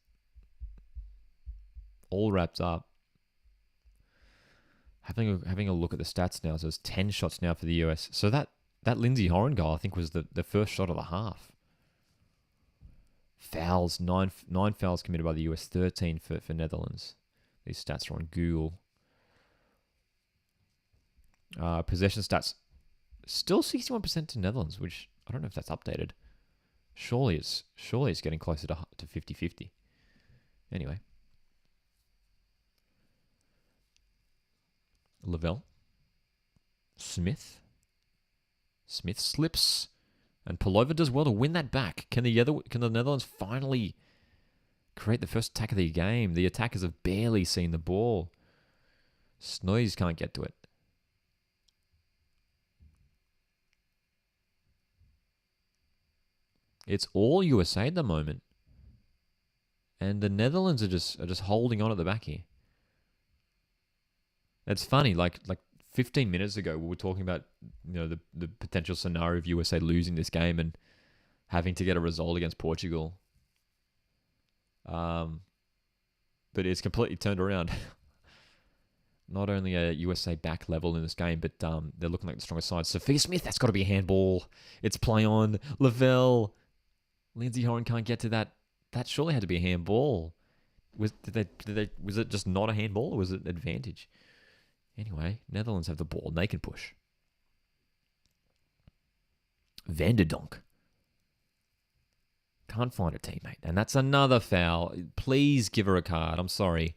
all wrapped up. Having a look at the stats now, so it's 10 shots now for the US. So that Lindsay Horan goal, I think, was the first shot of the half. Fouls, 9 fouls committed by the US, 13 for Netherlands. These stats are on Google. Possession stats, still 61% to Netherlands, which I don't know if that's updated. Surely it's getting closer to 50-50. Anyway. Lavelle. Smith slips. And Palova does well to win that back. Can the Netherlands finally create the first attack of the game? The attackers have barely seen the ball. Snoys can't get to it. It's all USA at the moment. And the Netherlands are just holding on at the back here. It's funny, like 15 minutes ago, we were talking about the potential scenario of USA losing this game and having to get a result against Portugal. But it's completely turned around. Not only a USA back level in this game, but they're looking like the strongest side. Sophia Smith, that's got to be a handball. It's play on. Lavelle. Lindsay Horan can't get to that. That surely had to be a handball. Was it just not a handball, or was it advantage? Anyway, Netherlands have the ball and they can push. Van der Donk can't find a teammate, and that's another foul. Please give her a card. I'm sorry.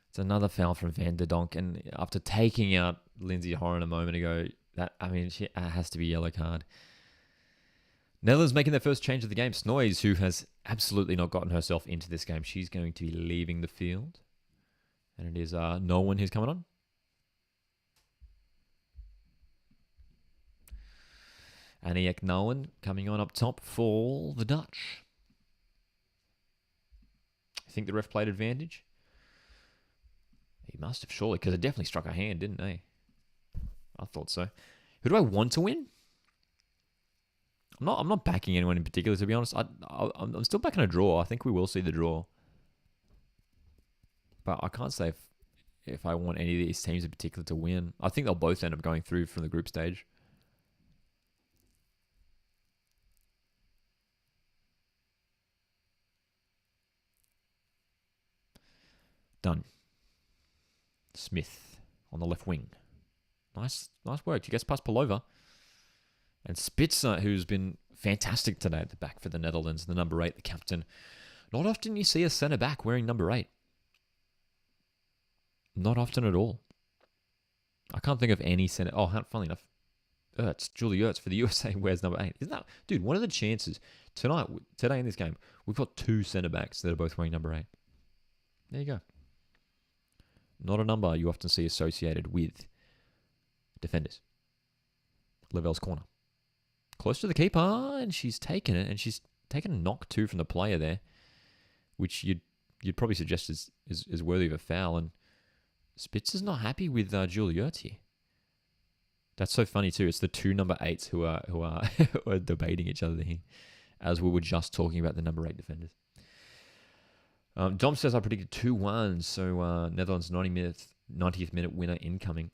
It's another foul from Van der Donk, and after taking out Lindsay Horan a moment ago, she has to be a yellow card. Netherlands making their first change of the game. Snoys, who has absolutely not gotten herself into this game, she's going to be leaving the field, and it is no one who's coming on. Aniek Nowen coming on up top for the Dutch. I think the ref played advantage. He must have, surely, because it definitely struck a hand, didn't they? I thought so. Who do I want to win? I'm not backing anyone in particular, to be honest. I'm still backing a draw. I think we will see the draw. But I can't say if I want any of these teams in particular to win. I think they'll both end up going through from the group stage. Done. Smith on the left wing. Nice work. He gets past Palova. And Spitzer, who's been fantastic today at the back for the Netherlands, the number 8, the captain. Not often you see a centre-back wearing number 8. Not often at all. I can't think of any centre... Oh, funnily enough, Julie Ertz for the USA wears number 8. Isn't that... Dude, what are the chances? Today in this game, we've got 2 centre-backs that are both wearing number 8. There you go. Not a number you often see associated with defenders. Lavelle's corner. Close to the keeper, and she's taken it, and she's taken a knock too from the player there, which you'd probably suggest is worthy of a foul. And Spitzer's not happy with Julie Ertz here. That's so funny too. It's the 2 number 8s who are debating each other here, as we were just talking about the number 8 defenders. Dom says I predicted 2-1, so Netherlands 90th minute winner incoming.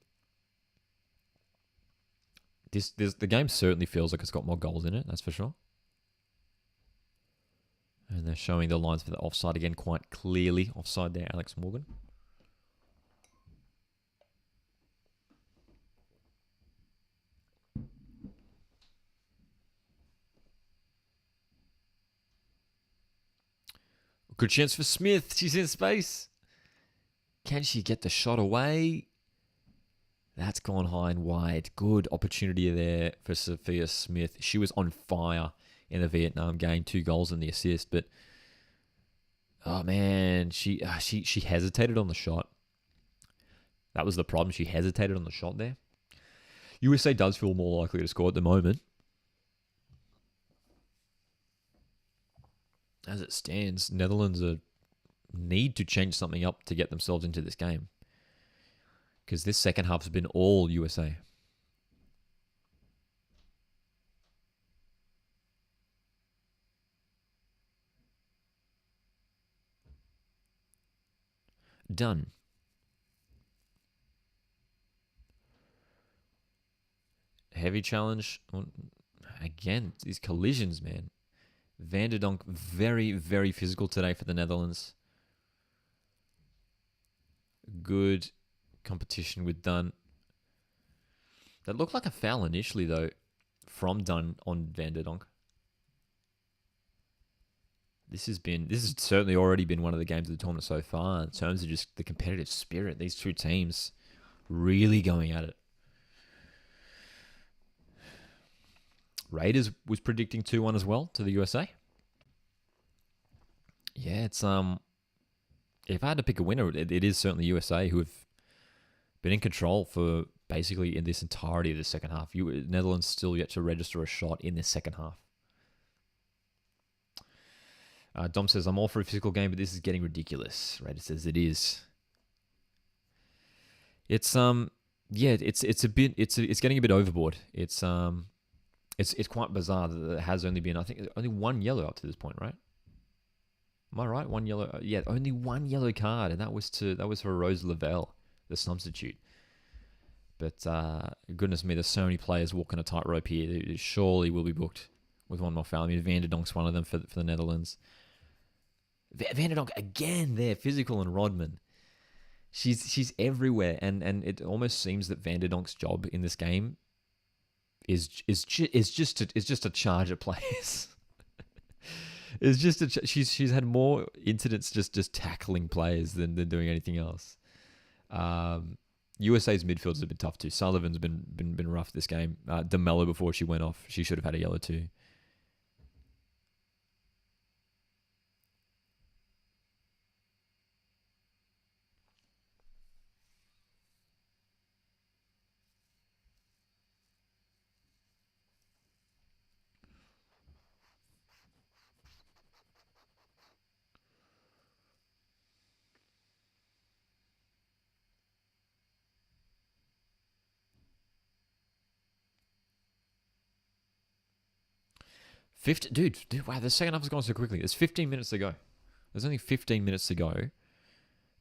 The game certainly feels like it's got more goals in it, that's for sure. And they're showing the lines for the offside again quite clearly. Offside there, Alex Morgan. Good chance for Smith. She's in space. Can she get the shot away? That's gone high and wide. Good opportunity there for Sophia Smith. She was on fire in the Vietnam game. 2 goals and the assist. But, oh man, she hesitated on the shot. That was the problem. She hesitated on the shot there. USA does feel more likely to score at the moment. As it stands, Netherlands need to change something up to get themselves into this game. Because this second half has been all USA. Done. Heavy challenge. Again, these collisions, man. Van der Donk, very, very physical today for the Netherlands. Good competition with Dunn. That looked like a foul initially, though, from Dunn on Van der Donk. This has certainly already been one of the games of the tournament so far in terms of just the competitive spirit. These 2 teams really going at it. Raiders was predicting 2-1 as well to the USA. Yeah, it's if I had to pick a winner, it is certainly USA, who have been in control for basically in this entirety of the second half. Netherlands still yet to register a shot in this second half. Dom says, I'm all for a physical game, but this is getting ridiculous. Raider says it is. It's it's getting a bit overboard. It's quite bizarre that there has only been, I think, only 1 yellow up to this point, right? Am I right? 1 yellow. Yeah, only 1 yellow card, and that was for Rose Lavelle, the substitute. But goodness me, there's so many players walking a tightrope here. It surely will be booked with one more foul. I mean, Van der Donk's one of them for the Netherlands. Vanderdonk again there, physical, and Rodman. She's everywhere, and it almost seems that Vanderdonk's job in this game is just to charge at players. It's just she's had more incidents just tackling players than doing anything else. USA's midfield's a bit tough too. Sullivan's been rough this game. DeMello before she went off, she should have had a yellow too. Dude, wow, the second half has gone so quickly. There's 15 minutes to go. There's only 15 minutes to go.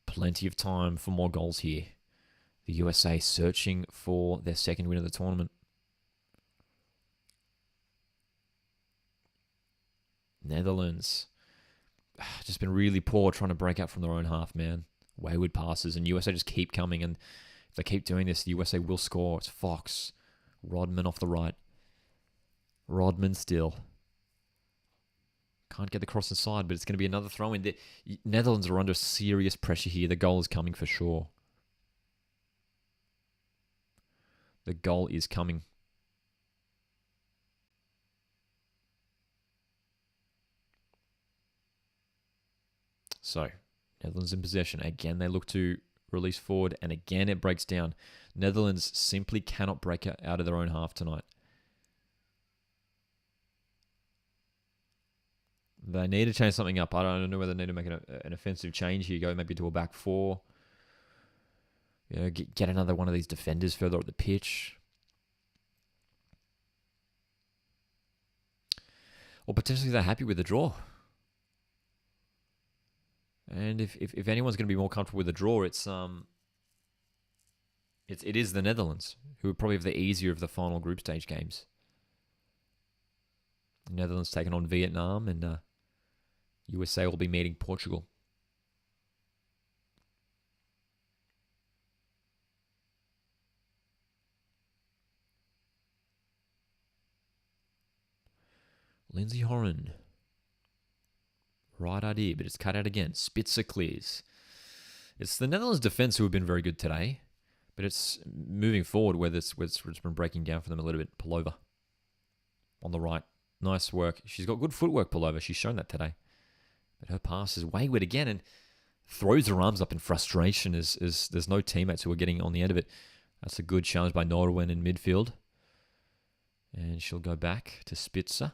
Plenty of time for more goals here. The USA searching for their second win of the tournament. Netherlands. Just been really poor trying to break out from their own half, man. Wayward passes, and USA just keep coming. And if they keep doing this, the USA will score. It's Fox. Rodman off the right. Rodman still. Can't get the cross inside, but it's going to be another throw in. The Netherlands are under serious pressure here. The goal is coming for sure. The goal is coming. So, Netherlands in possession. Again, they look to release forward, and again, it breaks down. Netherlands simply cannot break out of their own half tonight. They need to change something up. I don't know whether they need to make an offensive change here. Go maybe to a back four. You know, get another one of these defenders further up the pitch. Or potentially they're happy with the draw. And if anyone's going to be more comfortable with the draw, it is the Netherlands, who would probably have the easier of the final group stage games. The Netherlands taking on Vietnam, and USA will be meeting Portugal. Lindsay Horan. Right idea, but it's cut out again. Spitzer clears. It's the Netherlands defence who have been very good today, but it's moving forward where it's been breaking down for them a little bit. Palova on the right. Nice work. She's got good footwork, Palova. She's shown that today. But her pass is wayward again and throws her arms up in frustration as there's no teammates who are getting on the end of it. That's a good challenge by Norwin in midfield. And she'll go back to Spitzer.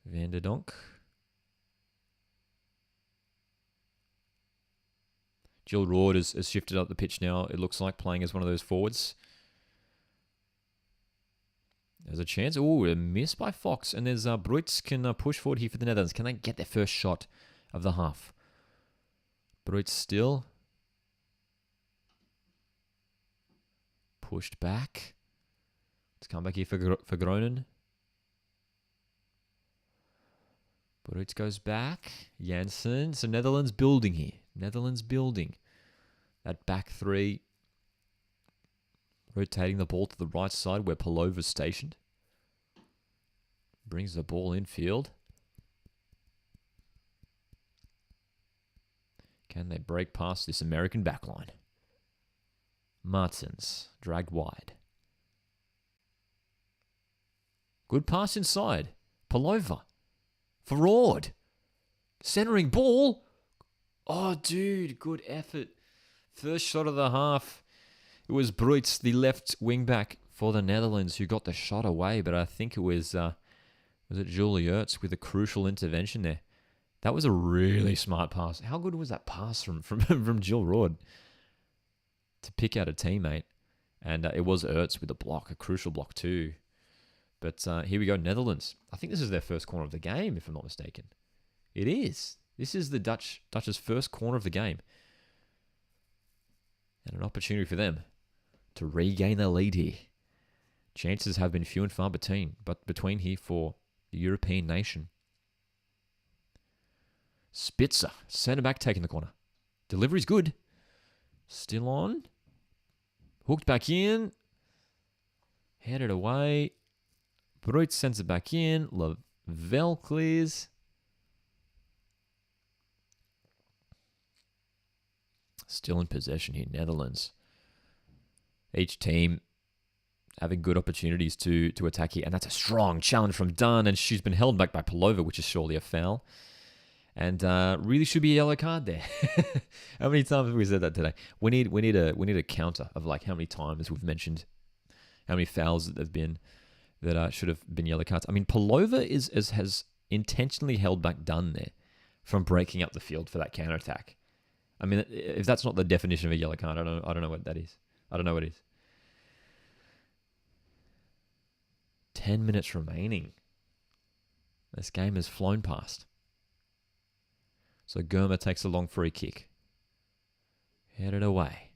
Vanderdonk. Jill Roord has shifted up the pitch now, it looks like, playing as one of those forwards. There's a chance. Oh, a miss by Fox. And there's Bruits can push forward here for the Netherlands. Can they get their first shot of the half? Bruits still. Pushed back. Let's come back here for Groningen. Bruits goes back. Janssen. So Netherlands building here. Netherlands building. That back three. Rotating the ball to the right side where Palova's stationed. Brings the ball infield. Can they break past this American backline? Martins dragged wide. Good pass inside. Palova. Forward. Centering ball. Oh, dude. Good effort. First shot of the half. It was Bruits, the left wing back for the Netherlands, who got the shot away. But I think it was it Julie Ertz with a crucial intervention there. That was a really smart pass. How good was that pass from Jill Roord to pick out a teammate? And it was Ertz with a block, a crucial block too. But here we go, Netherlands. I think this is their first corner of the game, if I'm not mistaken. It is. This is the Dutch's first corner of the game. And an opportunity for them to regain their lead here. Chances have been few and far between here for the European nation. Spitzer, centre back, taking the corner. Delivery's good. Still on. Hooked back in. Headed away. Bruit sends it back in. Lavelle clears. Still in possession here, Netherlands. Each team having good opportunities to attack here. And that's a strong challenge from Dunn. And she's been held back by Pelova, which is surely a foul. And really should be a yellow card there. How many times have we said that today? We need a counter of like how many times we've mentioned how many fouls that there've been that should have been yellow cards. I mean, Pelova has intentionally held back Dunn there from breaking up the field for that counter attack. I mean, if that's not the definition of a yellow card, I don't know what that is. I don't know what it is. 10 minutes remaining. This game has flown past. So Germa takes a long free kick. Headed away.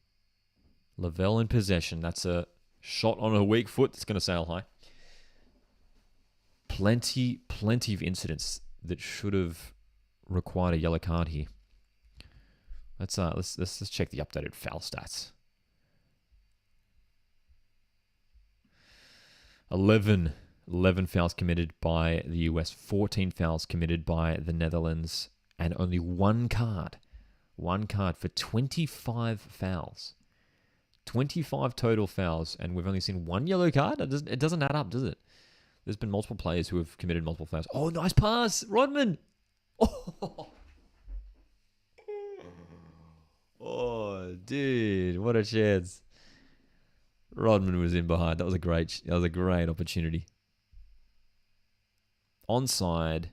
Lavelle in possession. That's a shot on a weak foot that's going to sail high. Plenty of incidents that should have required a yellow card here. Let's check the updated foul stats. 11 fouls committed by the US, 14 fouls committed by the Netherlands, and only one card for 25 fouls. 25 total fouls, and we've only seen one yellow card? It doesn't add up, does it? There's been multiple players who have committed multiple fouls. Oh, nice pass, Rodman! Oh, dude, what a chance. Rodman was in behind. That was a great opportunity. Onside.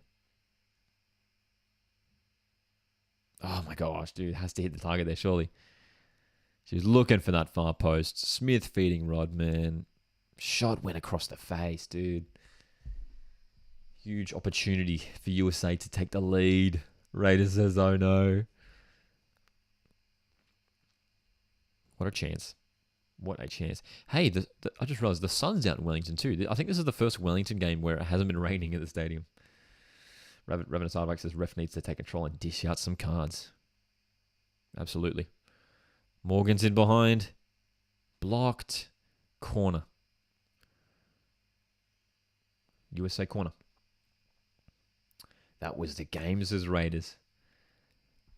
Oh my gosh, dude, has to hit the target there, surely. She's looking for that far post. Smith feeding Rodman. Shot went across the face, dude. Huge opportunity for USA to take the lead. Raiders says, oh no. What a chance. What a chance. Hey, I just realized the sun's out in Wellington too. I think this is the first Wellington game where it hasn't been raining at the stadium. Ravenous Hardback says ref needs to take control and dish out some cards. Absolutely. Morgan's in behind. Blocked. Corner. USA corner. That was the game, says Raiders.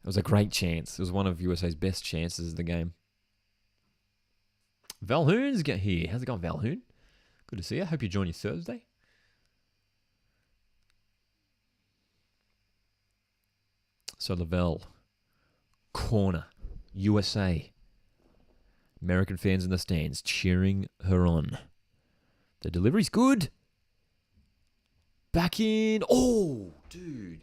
It was a great chance. It was one of USA's best chances of the game. Valhoon's get here. How's it going, Valhoon? Good to see you. Hope you join you Thursday. So Lavelle. Corner. USA. American fans in the stands cheering her on. The delivery's good. Back in. Oh, dude.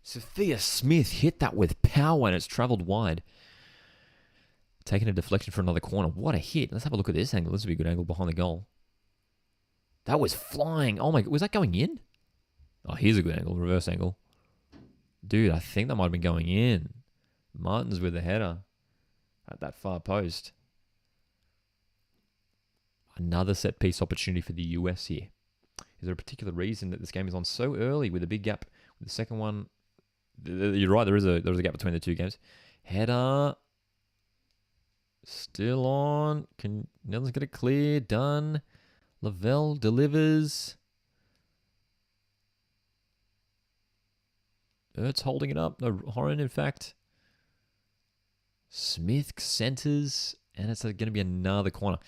Sophia Smith hit that with power and it's travelled wide. Taking a deflection for another corner. What a hit. Let's have a look at this angle. This would be a good angle behind the goal. That was flying. Oh my God. Was that going in? Oh, here's a good angle. Reverse angle. Dude, I think that might have been going in. Martin's with the header at that far post. Another set piece opportunity for the US here. Is there a particular reason that this game is on so early with a big gap? With the second one, you're right. There was a gap between the two games. Header. Still on. Netherlands get it clear. Done. Lavelle delivers. Ertz holding it up. No, Horan, in fact. Smith centers. And it's going to be another corner.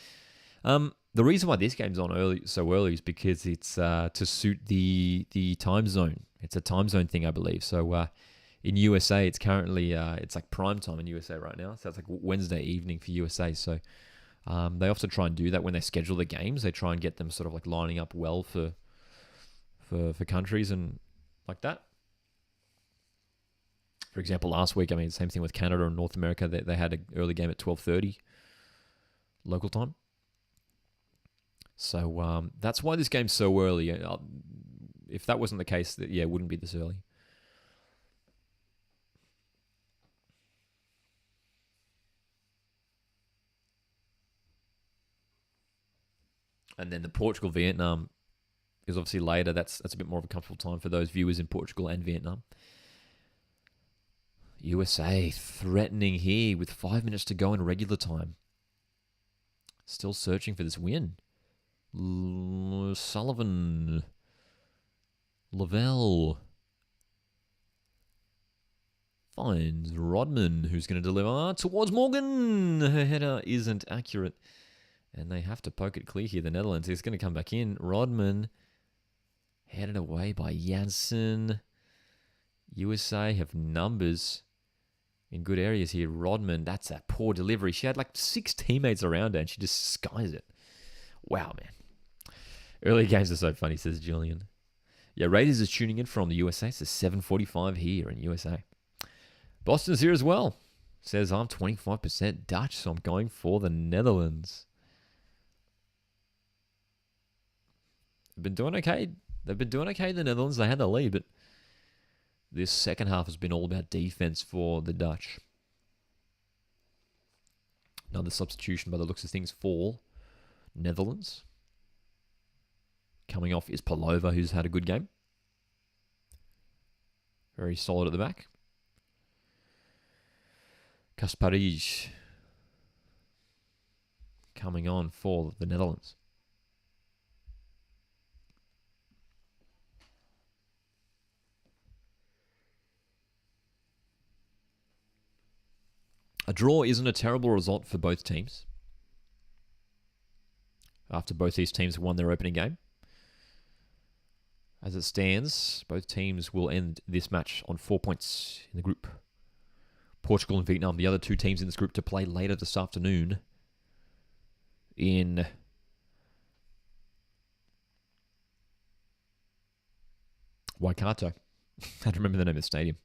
The reason why this game's on so early is because it's to suit the time zone. It's a time zone thing, I believe. So in USA, it's currently it's like prime time in USA right now. So it's like Wednesday evening for USA. So they often try and do that when they schedule the games. They try and get them sort of like lining up well for countries and like that. For example, last week, I mean, same thing with Canada and North America. They had an early game at 12:30 local time. So that's why this game's so early. If that wasn't the case, it wouldn't be this early. And then the Portugal-Vietnam is obviously later. That's a bit more of a comfortable time for those viewers in Portugal and Vietnam. USA threatening here with 5 minutes to go in regular time. Still searching for this win. Sullivan. Lavelle. Finds Rodman, who's going to deliver towards Morgan. Her header isn't accurate. And they have to poke it clear here. The Netherlands is going to come back in. Rodman headed away by Janssen. USA have numbers in good areas here. Rodman, that's a poor delivery. She had like 6 teammates around her and she just skies it. Wow, man. Early games are so funny, says Julian. Yeah, Raiders is tuning in from the USA. It's 7:45 here in USA. Boston's here as well. Says I'm 25% Dutch, so I'm going for the Netherlands. They've been doing okay. They've been doing okay, the Netherlands. They had the lead, but this second half has been all about defense for the Dutch. Another substitution by the looks of things for Netherlands. Coming off is Palova, who's had a good game. Very solid at the back. Kasparij coming on for the Netherlands. A draw isn't a terrible result for both teams. After both these teams won their opening game. As it stands, both teams will end this match on 4 points in the group. Portugal and Vietnam, the other 2 teams in this group, to play later this afternoon in Waikato. I had to remember the name of the stadium.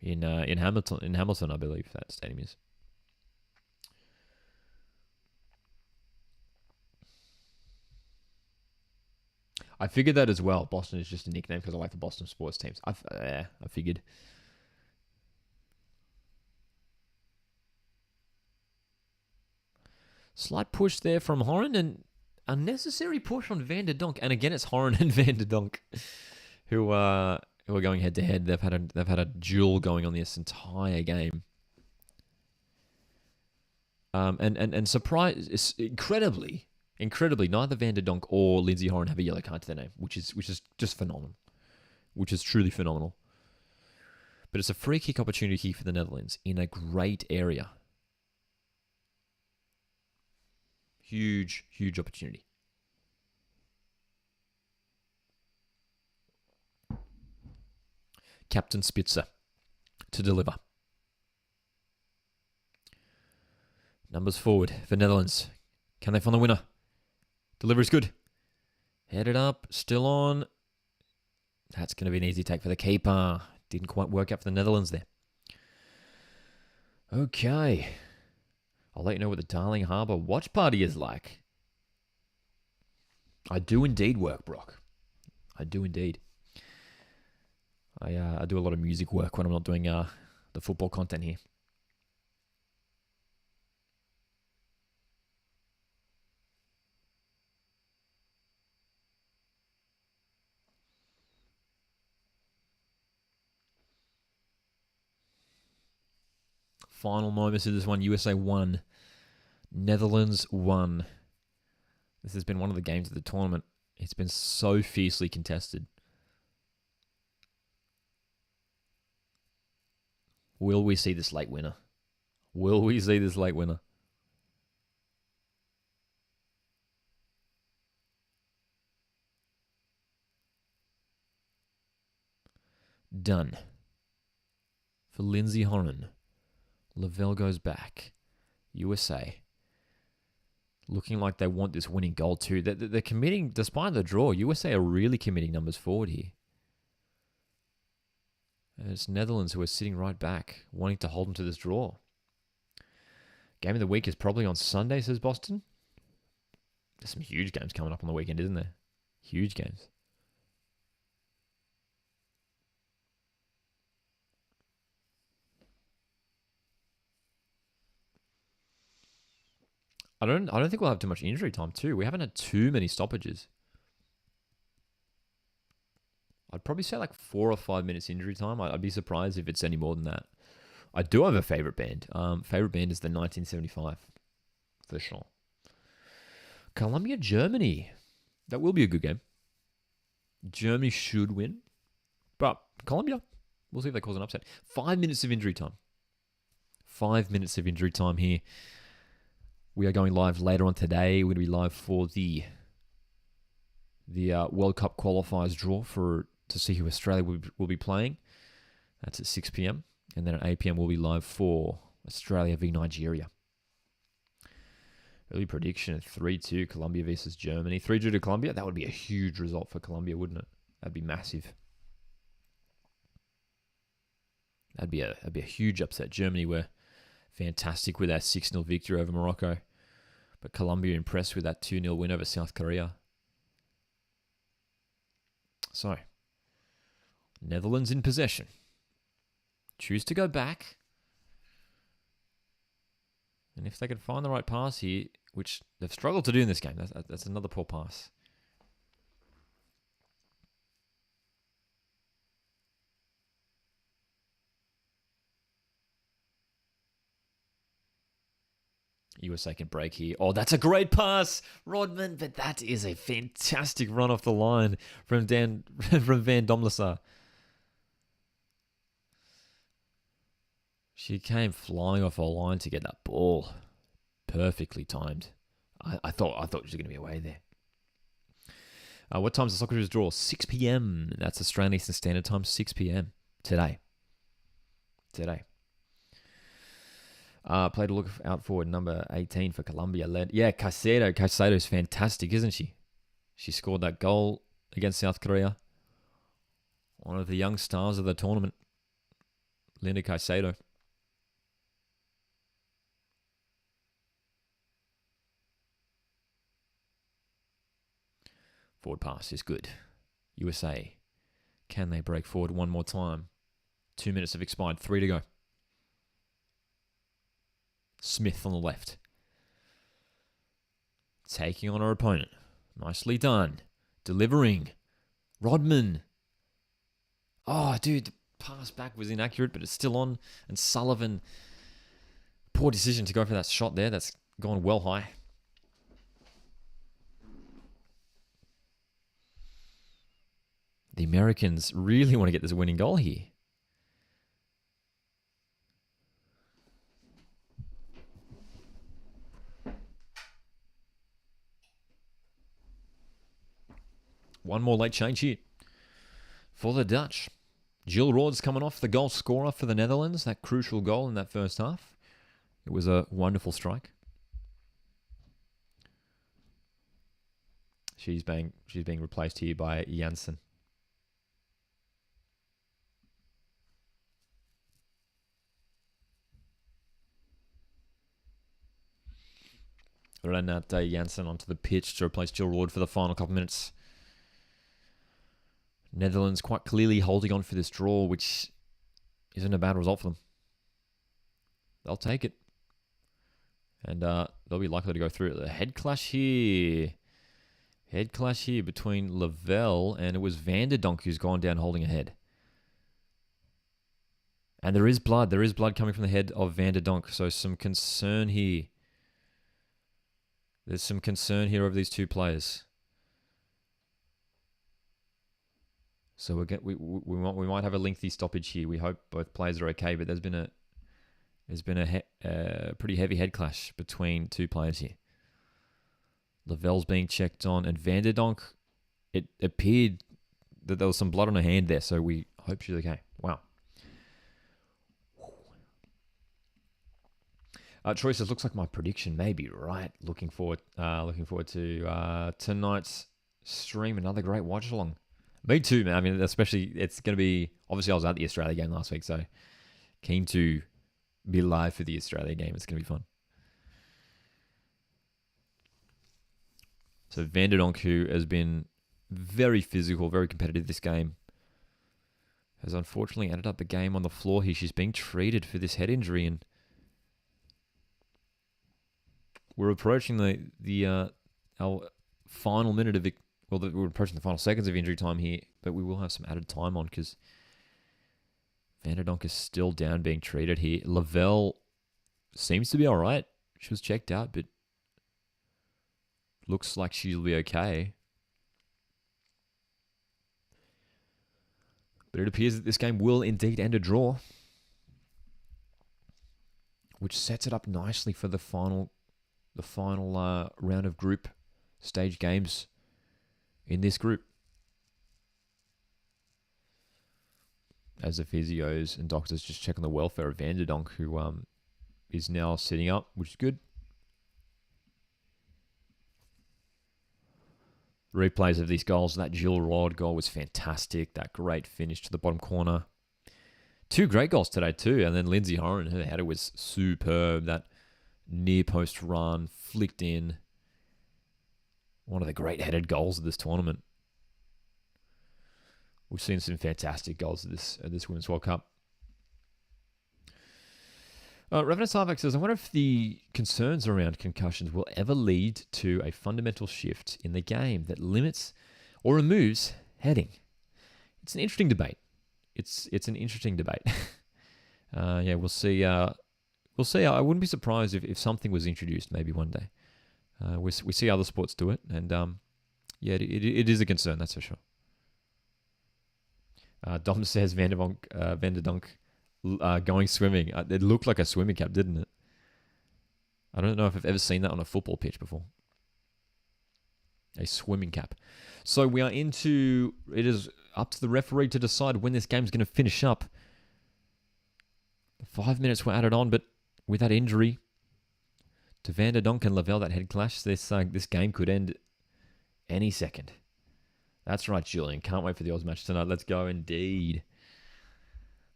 In Hamilton, I believe that stadium is. I figured that as well. Boston is just a nickname because I like the Boston sports teams. I figured. Slight push there from Horan and unnecessary push on Van der Donk. And again, it's Horan and Van der Donk who are going head to head. They've had a duel going on this entire game. And surprise, incredibly, neither Van der Donk or Lindsay Horan have a yellow card to their name, which is just phenomenal. Which is truly phenomenal. But it's a free kick opportunity here for the Netherlands in a great area. Huge, huge opportunity. Captain Spitzer to deliver. Numbers forward for Netherlands. Can they find the winner? Delivery's good. Headed up, still on. That's going to be an easy take for the keeper. Didn't quite work out for the Netherlands there. Okay. I'll let you know what the Darling Harbour watch party is like. I do indeed work, Brock. I do indeed. I do a lot of music work when I'm not doing the football content here. Final moments of this one. USA 1. Netherlands 1. This has been one of the games of the tournament. It's been so fiercely contested. Will we see this late winner? Will we see this late winner? Done. For Lindsay Horan. Lavelle goes back. USA. Looking like they want this winning goal too. They're committing, despite the draw, USA are really committing numbers forward here. And it's Netherlands who are sitting right back, wanting to hold them to this draw. Game of the week is probably on Sunday, says Boston. There's some huge games coming up on the weekend, isn't there? Huge games. I don't think we'll have too much injury time too. We haven't had too many stoppages. I'd probably say like 4 or 5 minutes injury time. I'd be surprised if it's any more than that. I do have a favorite band. Favorite band is the 1975, for sure. Colombia, Germany. That will be a good game. Germany should win, but Colombia, we'll see if they cause an upset. 5 minutes of injury time. 5 minutes of injury time here. We are going live later on today. We're going to be live for the World Cup qualifiers draw to see who Australia will be playing. That's at 6 p.m. And then at 8 p.m. we'll be live for Australia v Nigeria. Early prediction, 3-2 Colombia versus Germany. 3-2 to Colombia. That would be a huge result for Colombia, wouldn't it? That'd be massive. That'd be a huge upset. Germany were fantastic with that 6-0 victory over Morocco. But Colombia impressed with that 2-0 win over South Korea. So, Netherlands in possession. Choose to go back. And if they can find the right pass here, which they've struggled to do in this game, that's another poor pass. USA can break here. Oh, that's a great pass, Rodman, but that is a fantastic run off the line from Van Domlesar. She came flying off her line to get that ball. Perfectly timed. I thought she was going to be away there. What time's the Socceroos draw? 6 p.m. That's Australian Eastern Standard Time, 6 p.m. Today. Play to look out for number 18 for Colombia. Yeah, Caicedo. Caicedo's fantastic, isn't she? She scored that goal against South Korea. One of the young stars of the tournament. Linda Caicedo. Forward pass is good. USA. Can they break forward one more time? 2 minutes have expired. 3 to go. Smith on the left. Taking on her opponent. Nicely done. Delivering. Rodman. Oh, dude. The pass back was inaccurate, but it's still on. And Sullivan. Poor decision to go for that shot there. That's gone well high. The Americans really want to get this winning goal here. One more late change here for the Dutch. Jill Roord's coming off, the goal scorer for the Netherlands. That crucial goal in that first half. It was a wonderful strike. She's being replaced here by Janssen. Renat Janssen onto the pitch to replace Jill Roord for the final couple of minutes. Netherlands quite clearly holding on for this draw, which isn't a bad result for them. They'll take it. And they'll be likely to go through it. The head clash here. Head clash here between Lavelle and it was Vanderdonk who's gone down holding a head. And there is blood. There is blood coming from the head of Vanderdonk. So some concern here. There's some concern here over these two players. So we might have a lengthy stoppage here. We hope both players are okay, but there's been a pretty heavy head clash between two players here. Lavelle's being checked on, and Vanderdonk, it appeared that there was some blood on her hand there, so we hope she's okay. Wow. Troy says, looks like my prediction may be right. Looking forward to tonight's stream. Another great watch along. Me too, man. I mean, especially it's going to be... Obviously, I was at the Australia game last week, so keen to be live for the Australia game. It's going to be fun. So Vanderdonk, who has been very physical, very competitive this game, has unfortunately ended up the game on the floor here. She's being treated for this head injury, and we're approaching our final minute of we're approaching the final seconds of injury time here. but we will have some added time on because Vanderdonk is still down being treated here. Lavelle seems to be all right. She was checked out, but looks like she'll be okay. But it appears that this game will indeed end a draw, which sets it up nicely for the final round of group stage games in this group. As the physios and doctors just check on the welfare of Vanderdonk, who is now sitting up, which is good. Replays of these goals. That Jill Rod goal was fantastic. That great finish to the bottom corner. 2 great goals today too. And then Lindsay Horan, her header was superb. That near post run, flicked in. One of the great headed goals of this tournament. We've seen some fantastic goals at this Women's World Cup. Revenant Sarvac says, I wonder if the concerns around concussions will ever lead to a fundamental shift in the game that limits or removes heading. It's an interesting debate. It's an interesting debate. We'll see. We'll see. I wouldn't be surprised if something was introduced maybe one day. We see other sports do it, and it is a concern, that's for sure. Dom says Vanderdonk going swimming. It looked like a swimming cap, didn't it? I don't know if I've ever seen that on a football pitch before. A swimming cap. So we are into... It is up to the referee to decide when this game's going to finish up. 5 minutes were added on, but with that injury to Vanderdonk and Lavelle, that head clash, this game could end any second. That's right, Julian. Can't wait for the Oz match tonight. Let's go, indeed.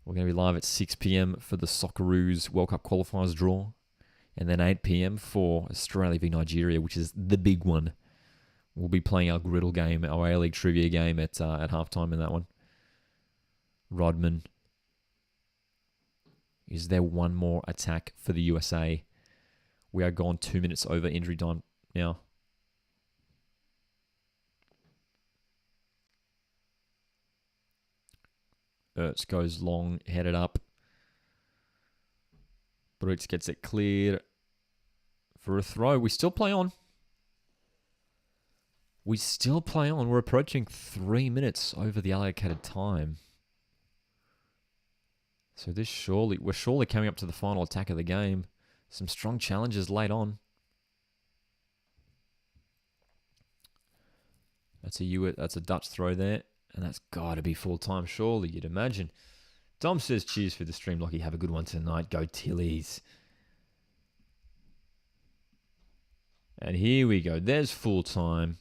We're going to be live at 6 p.m. for the Socceroos World Cup qualifiers draw. And then 8 p.m. for Australia v Nigeria, which is the big one. We'll be playing our griddle game, our A-League trivia game at halftime in that one. Rodman. Is there one more attack for the USA? We are gone 2 minutes over injury time now. Ertz goes long, headed up. Brooks gets it cleared for a throw. We still play on. We're approaching 3 minutes over the allocated time. So we're surely coming up to the final attack of the game. Some strong challenges late on. That's a Dutch throw there. And that's got to be full-time, surely, you'd imagine. Dom says, cheers for the stream, Lockie. Have a good one tonight. Go Tillies. And here we go. There's full-time.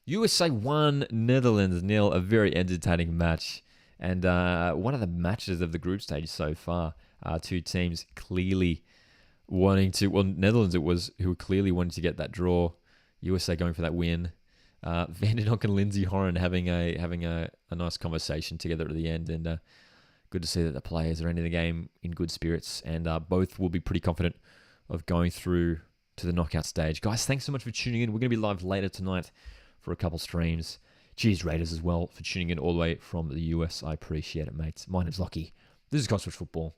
USA 1, Netherlands 0. A very entertaining match. And one of the matches of the group stage so far. Two teams clearly wanting to... Well, Netherlands it was, who clearly wanted to get that draw. USA going for that win. Vanderdonk and Lindsay Horan having a nice conversation together at the end, and good to see that the players are ending the game in good spirits, and both will be pretty confident of going through to the knockout stage. Guys, thanks so much for tuning in. We're going to be live later tonight for a couple streams. Cheers, Raiders, as well, for tuning in all the way from the US. I appreciate it, mates. My name's Lockie. This is Cosmos Football.